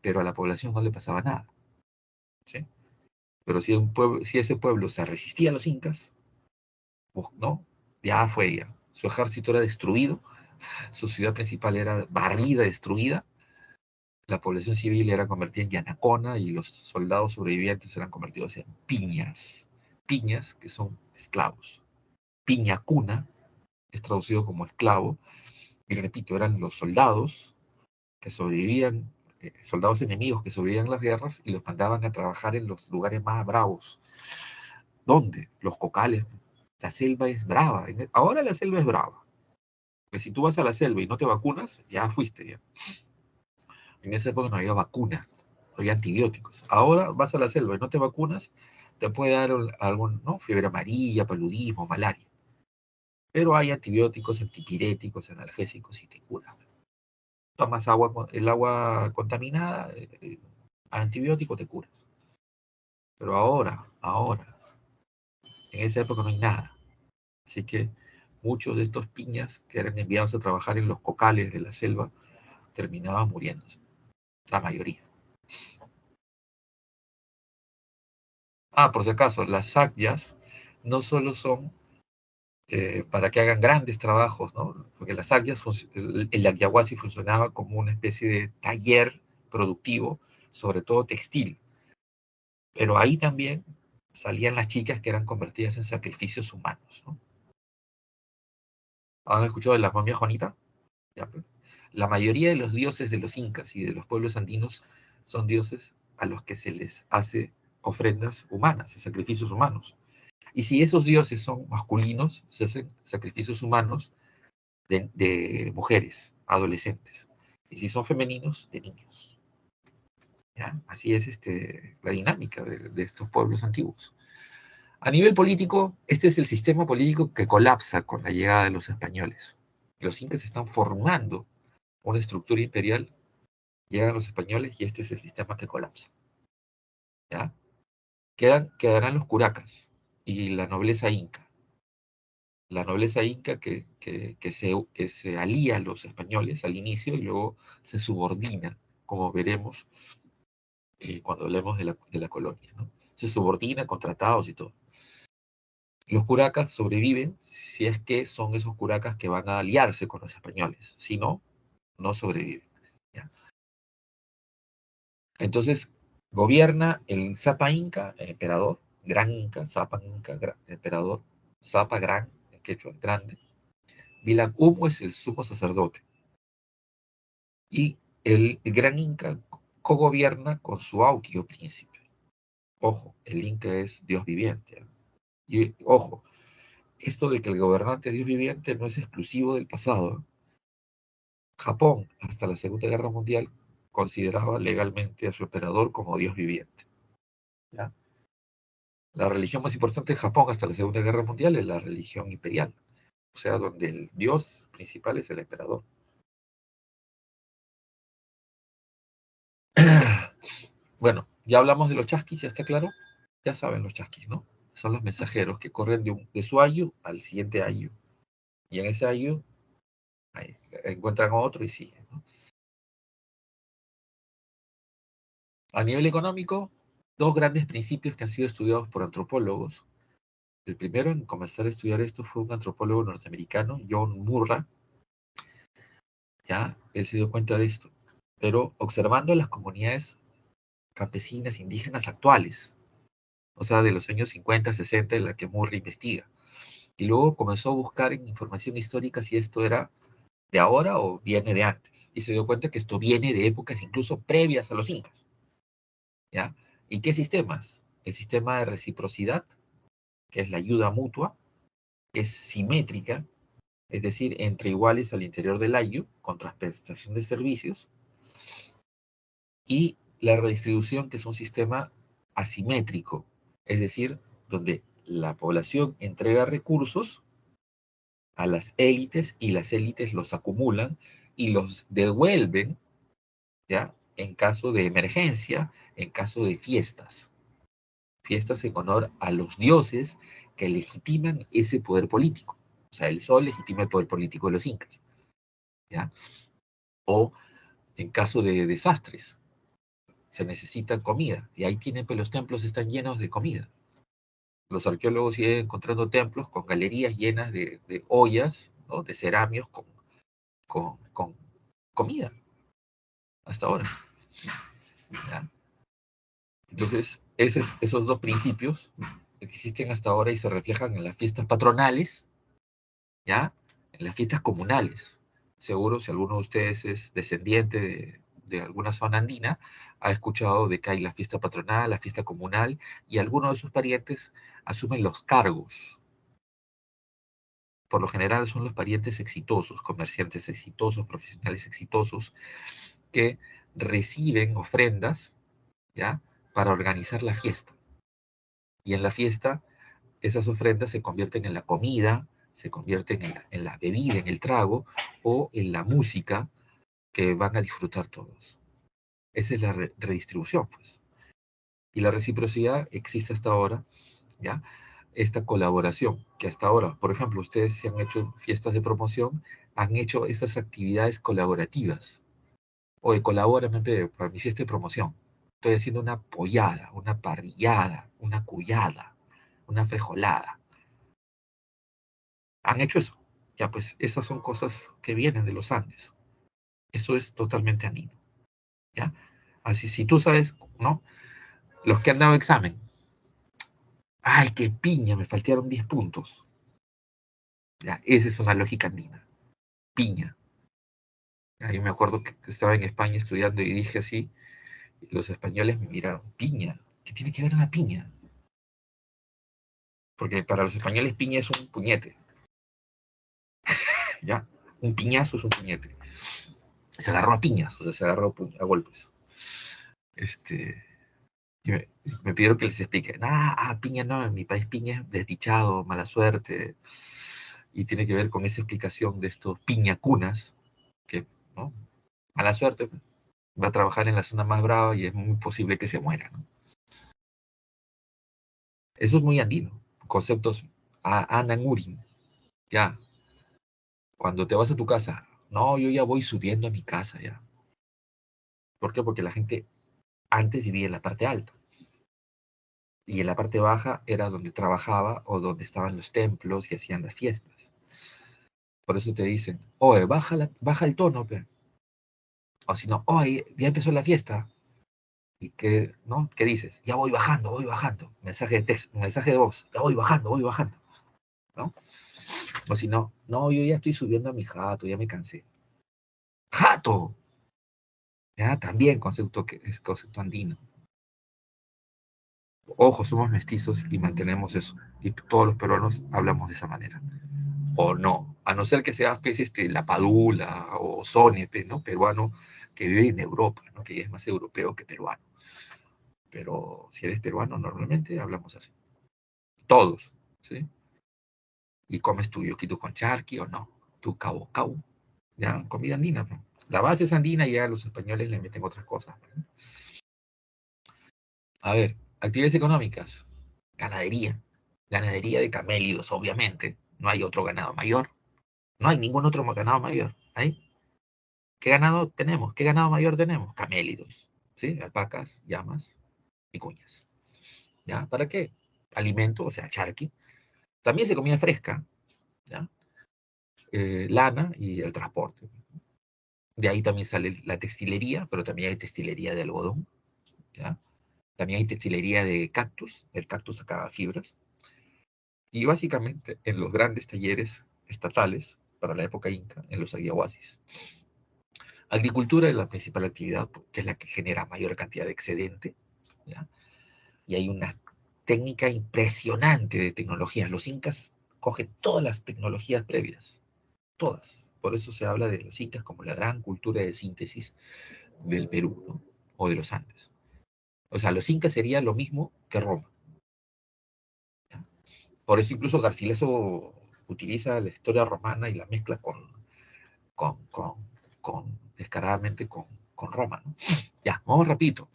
pero a la población no le pasaba nada, ¿sí? Pero si ese pueblo se resistía a los incas, ¿no? Ya fue ya. Su ejército era destruido, su ciudad principal era barrida, destruida, la población civil era convertida en yanacona y los soldados sobrevivientes eran convertidos en piñas. Piñas, que son esclavos. Piña cuna es traducido como esclavo, y repito, eran los soldados que sobrevivían, soldados enemigos que sobrevivían en las guerras y los mandaban a trabajar en los lugares más bravos. ¿Dónde? Los cocales. La selva es brava. Ahora la selva es brava. Porque si tú vas a la selva y no te vacunas, ya fuiste. Ya. En esa época no había vacuna, no había antibióticos. Ahora vas a la selva y no te vacunas, te puede dar algún, ¿no? Fiebre amarilla, paludismo, malaria. Pero hay antibióticos, antipiréticos, analgésicos y te curan. Tomas el agua contaminada, antibiótico te curas. Pero ahora, en esa época no hay nada. Así que muchos de estos piñas que eran enviados a trabajar en los cocales de la selva terminaban muriéndose, la mayoría. Por si acaso, las sakyas no solo son para que hagan grandes trabajos, ¿no? Porque las sakyas, el yaguasi funcionaba como una especie de taller productivo, sobre todo textil. Pero ahí también salían las chicas que eran convertidas en sacrificios humanos, ¿no? ¿Han escuchado de la momia Juanita? Ya, pues. La mayoría de los dioses de los incas y de los pueblos andinos son dioses a los que se les hace ofrendas humanas, sacrificios humanos. Y si esos dioses son masculinos, se hacen sacrificios humanos de mujeres, adolescentes. Y si son femeninos, de niños. ¿Ya? Así es la dinámica de estos pueblos antiguos. A nivel político, este es el sistema político que colapsa con la llegada de los españoles. Los incas están formando una estructura imperial, llegan los españoles y este es el sistema que colapsa. ¿Ya? Quedarán los curacas y la nobleza inca. La nobleza inca que se alía a los españoles al inicio y luego se subordina, como veremos cuando hablemos de la colonia, ¿no? Se subordina con tratados y todo. Los curacas sobreviven si es que son esos curacas que van a aliarse con los españoles. Si no, no sobreviven. ¿Ya? Entonces, gobierna el Zapa Inca, el emperador, Gran Inca, Zapa Inca, emperador, Zapa Gran, en quechua, grande. Vilan Humo es el sumo sacerdote. Y el Gran Inca cogobierna con su Auquio príncipe. Ojo, el Inca es Dios viviente. Y ojo, esto de que el gobernante es Dios viviente no es exclusivo del pasado. Japón, hasta la Segunda Guerra Mundial, consideraba legalmente a su emperador como Dios viviente. ¿Ya? La religión más importante de Japón hasta la Segunda Guerra Mundial es la religión imperial, o sea, donde el dios principal es el emperador. Bueno, ya hablamos de los chasquis, ¿ya está claro? Ya saben los chasquis, ¿no? Son los mensajeros que corren de su ayu al siguiente ayu. Y en ese ayu encuentran a otro y siguen, ¿no? A nivel económico, dos grandes principios que han sido estudiados por antropólogos. El primero en comenzar a estudiar esto fue un antropólogo norteamericano, John Murray. Ya, él se dio cuenta de esto. Pero observando las comunidades campesinas indígenas actuales, o sea, de los años 50, 60, en la que Murray investiga. Y luego comenzó a buscar en información histórica si esto era de ahora o viene de antes. Y se dio cuenta que esto viene de épocas incluso previas a los incas. ¿Ya? ¿Y qué sistemas? El sistema de reciprocidad, que es la ayuda mutua, que es simétrica, es decir, entre iguales al interior del ayu, con prestación de servicios, y la redistribución, que es un sistema asimétrico, es decir, donde la población entrega recursos a las élites y las élites los acumulan y los devuelven, ¿ya? En caso de emergencia, en caso de fiestas. Fiestas en honor a los dioses que legitiman ese poder político. O sea, el sol legitima el poder político de los incas, ¿ya? O en caso de desastres, se necesita comida. Y ahí tienen, pues los templos están llenos de comida. Los arqueólogos siguen encontrando templos con galerías llenas de ollas, ¿no? De ceramios con comida, hasta ahora. ¿Ya? Entonces, esos dos principios existen hasta ahora y se reflejan en las fiestas patronales, ¿ya? En las fiestas comunales. Seguro, si alguno de ustedes es descendiente de alguna zona andina, ha escuchado de que hay la fiesta patronal, la fiesta comunal, y algunos de sus parientes asumen los cargos. Por lo general son los parientes exitosos, comerciantes exitosos, profesionales exitosos, que reciben ofrendas, ¿ya? Para organizar la fiesta. Y en la fiesta, esas ofrendas se convierten en la comida, se convierten en la bebida, en el trago, o en la música que van a disfrutar todos. Esa es la redistribución, pues. Y la reciprocidad existe hasta ahora, ¿ya? Esta colaboración, que hasta ahora, por ejemplo, ustedes si han hecho fiestas de promoción, han hecho estas actividades colaborativas. Oye, colabórame para mi fiesta de promoción. Estoy haciendo una pollada, una parrillada, una cuyada, una frejolada. Han hecho eso. Ya, pues esas son cosas que vienen de los Andes. Eso es totalmente andino. ¿Ya? Así, si tú sabes, ¿no? Los que han dado examen. Ay, qué piña, me faltaron 10 puntos. Ya, esa es una lógica andina. Piña. Ya, yo me acuerdo que estaba en España estudiando y dije así, y los españoles me miraron, piña, ¿qué tiene que ver una piña? Porque para los españoles piña es un puñete, ¿ya? Un piñazo es un puñete. Se agarró a piñas, o sea, se agarró a golpes. Y me pidieron que les explique. Piña no, en mi país piña es desdichado, mala suerte. Y tiene que ver con esa explicación de estos piñacunas, que, ¿no? Mala suerte, va a trabajar en la zona más brava y es muy posible que se muera, ¿no? Eso es muy andino. Conceptos ananurin, ya. Cuando te vas a tu casa, no, yo ya voy subiendo a mi casa, ya. ¿Por qué? Porque la gente antes vivía en la parte alta. Y en la parte baja era donde trabajaba o donde estaban los templos y hacían las fiestas. Por eso te dicen, oye, baja el tono, pe. O si no, oye, ya empezó la fiesta. ¿Y qué, no? ¿Qué dices? Ya voy bajando, voy bajando. Mensaje de texto, mensaje de voz, ya voy bajando, ¿no? O si no, no, yo ya estoy subiendo a mi jato, ya me cansé. ¡Jato! Ya, también concepto que es concepto andino. Ojo, somos mestizos y mantenemos eso. Y todos los peruanos hablamos de esa manera. O no, a no ser que sea pues, la Padula o Sone, pues, ¿no? Peruano que vive en Europa, ¿no? Que ya es más europeo que peruano. Pero si eres peruano, normalmente hablamos así. Todos, ¿sí? Y comes tu yoquito con charqui o no, tu cabo cabo, ya, comida andina, ¿no? La base es andina y ya los españoles le meten otras cosas, ¿no? A ver, actividades económicas, ganadería, ganadería de camélidos, obviamente, no hay otro ganado mayor, no hay ningún otro ganado mayor, ¿hay? ¿Qué ganado tenemos? ¿Qué ganado mayor tenemos? Camélidos, ¿sí? Alpacas, llamas, vicuñas, ¿ya? ¿Para qué? Alimento, o sea, charqui. También se comía fresca, ¿ya? Lana y el transporte. De ahí también sale la textilería, pero también hay textilería de algodón, ¿ya? También hay textilería de cactus, el cactus sacaba fibras. Y básicamente en los grandes talleres estatales, para la época inca, en los aguasis. Agricultura es la principal actividad, que es la que genera mayor cantidad de excedente, ¿ya? Y hay una técnica impresionante de tecnologías. Los incas cogen todas las tecnologías previas, todas. Por eso se habla de los incas como la gran cultura de síntesis del Perú, ¿no? O de los Andes. O sea, los incas sería lo mismo que Roma, ¿ya? Por eso incluso Garcilaso utiliza la historia romana y la mezcla con, con, descaradamente con Roma, ¿no? Ya, vamos rapidito.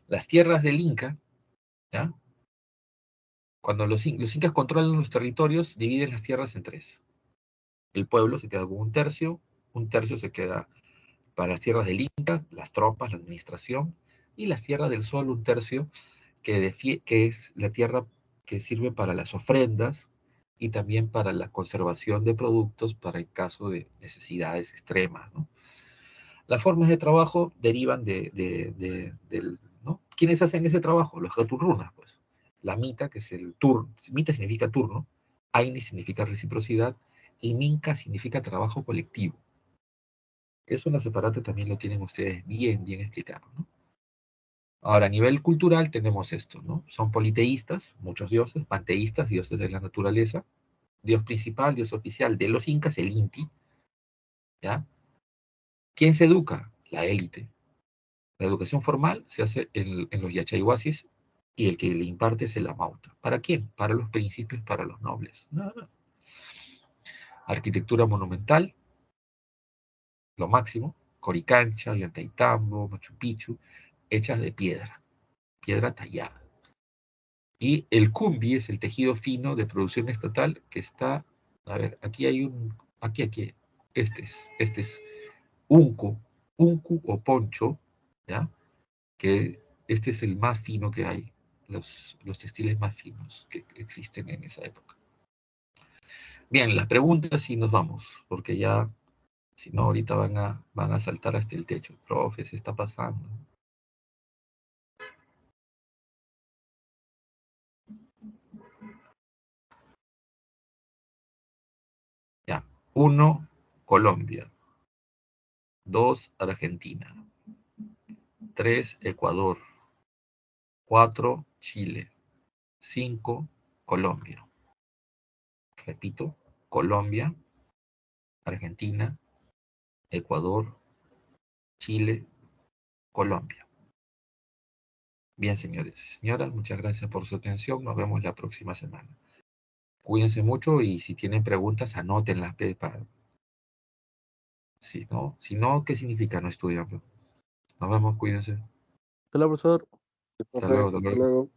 Las tierras del Inca, ¿ya? Cuando los incas controlan los territorios, dividen las tierras en tres. El pueblo se queda con un tercio se queda para las tierras del Inca, las tropas, la administración, y las tierras del Sol, un tercio, que es la tierra que sirve para las ofrendas y también para la conservación de productos para el caso de necesidades extremas, ¿no? Las formas de trabajo derivan del, ¿no? ¿Quiénes hacen ese trabajo? Los Gaturrunas, pues. La Mita, que es el turno, Mita significa turno, Aini significa reciprocidad, y Minca significa trabajo colectivo. Eso en la separata también lo tienen ustedes bien, bien explicado, ¿no? Ahora, a nivel cultural tenemos esto, ¿no? Son politeístas, muchos dioses, panteístas, dioses de la naturaleza, dios principal, dios oficial de los incas, el Inti, ¿ya? ¿Quién se educa? La élite. La educación formal se hace en los yachayhuasis y el que le imparte es el amauta. ¿Para quién? Para los príncipes, para los nobles, nada más. Arquitectura monumental, lo máximo, Coricancha, Ollantaytambo, Machu Picchu, hechas de piedra, piedra tallada. Y el cumbi es el tejido fino de producción estatal que está, a ver, aquí hay aquí, este es unco, uncu o poncho, ¿ya? Que este es el más fino que hay, los textiles más finos que existen en esa época. Bien, las preguntas sí nos vamos, porque ya, si no, ahorita van a saltar hasta el techo. Profe, se está pasando. Ya, 1, Colombia. 2, Argentina. 3, Ecuador. 4, Chile. 5, Colombia. Repito, Colombia, Argentina, Ecuador, Chile, Colombia. Bien, señores y señoras, muchas gracias por su atención. Nos vemos la próxima semana. Cuídense mucho y si tienen preguntas, anótenlas. Para... Si no, ¿qué significa no estudiar? Nos vemos, cuídense. Hola, profesor. Sí, Hasta profe, luego, hasta hasta luego. luego.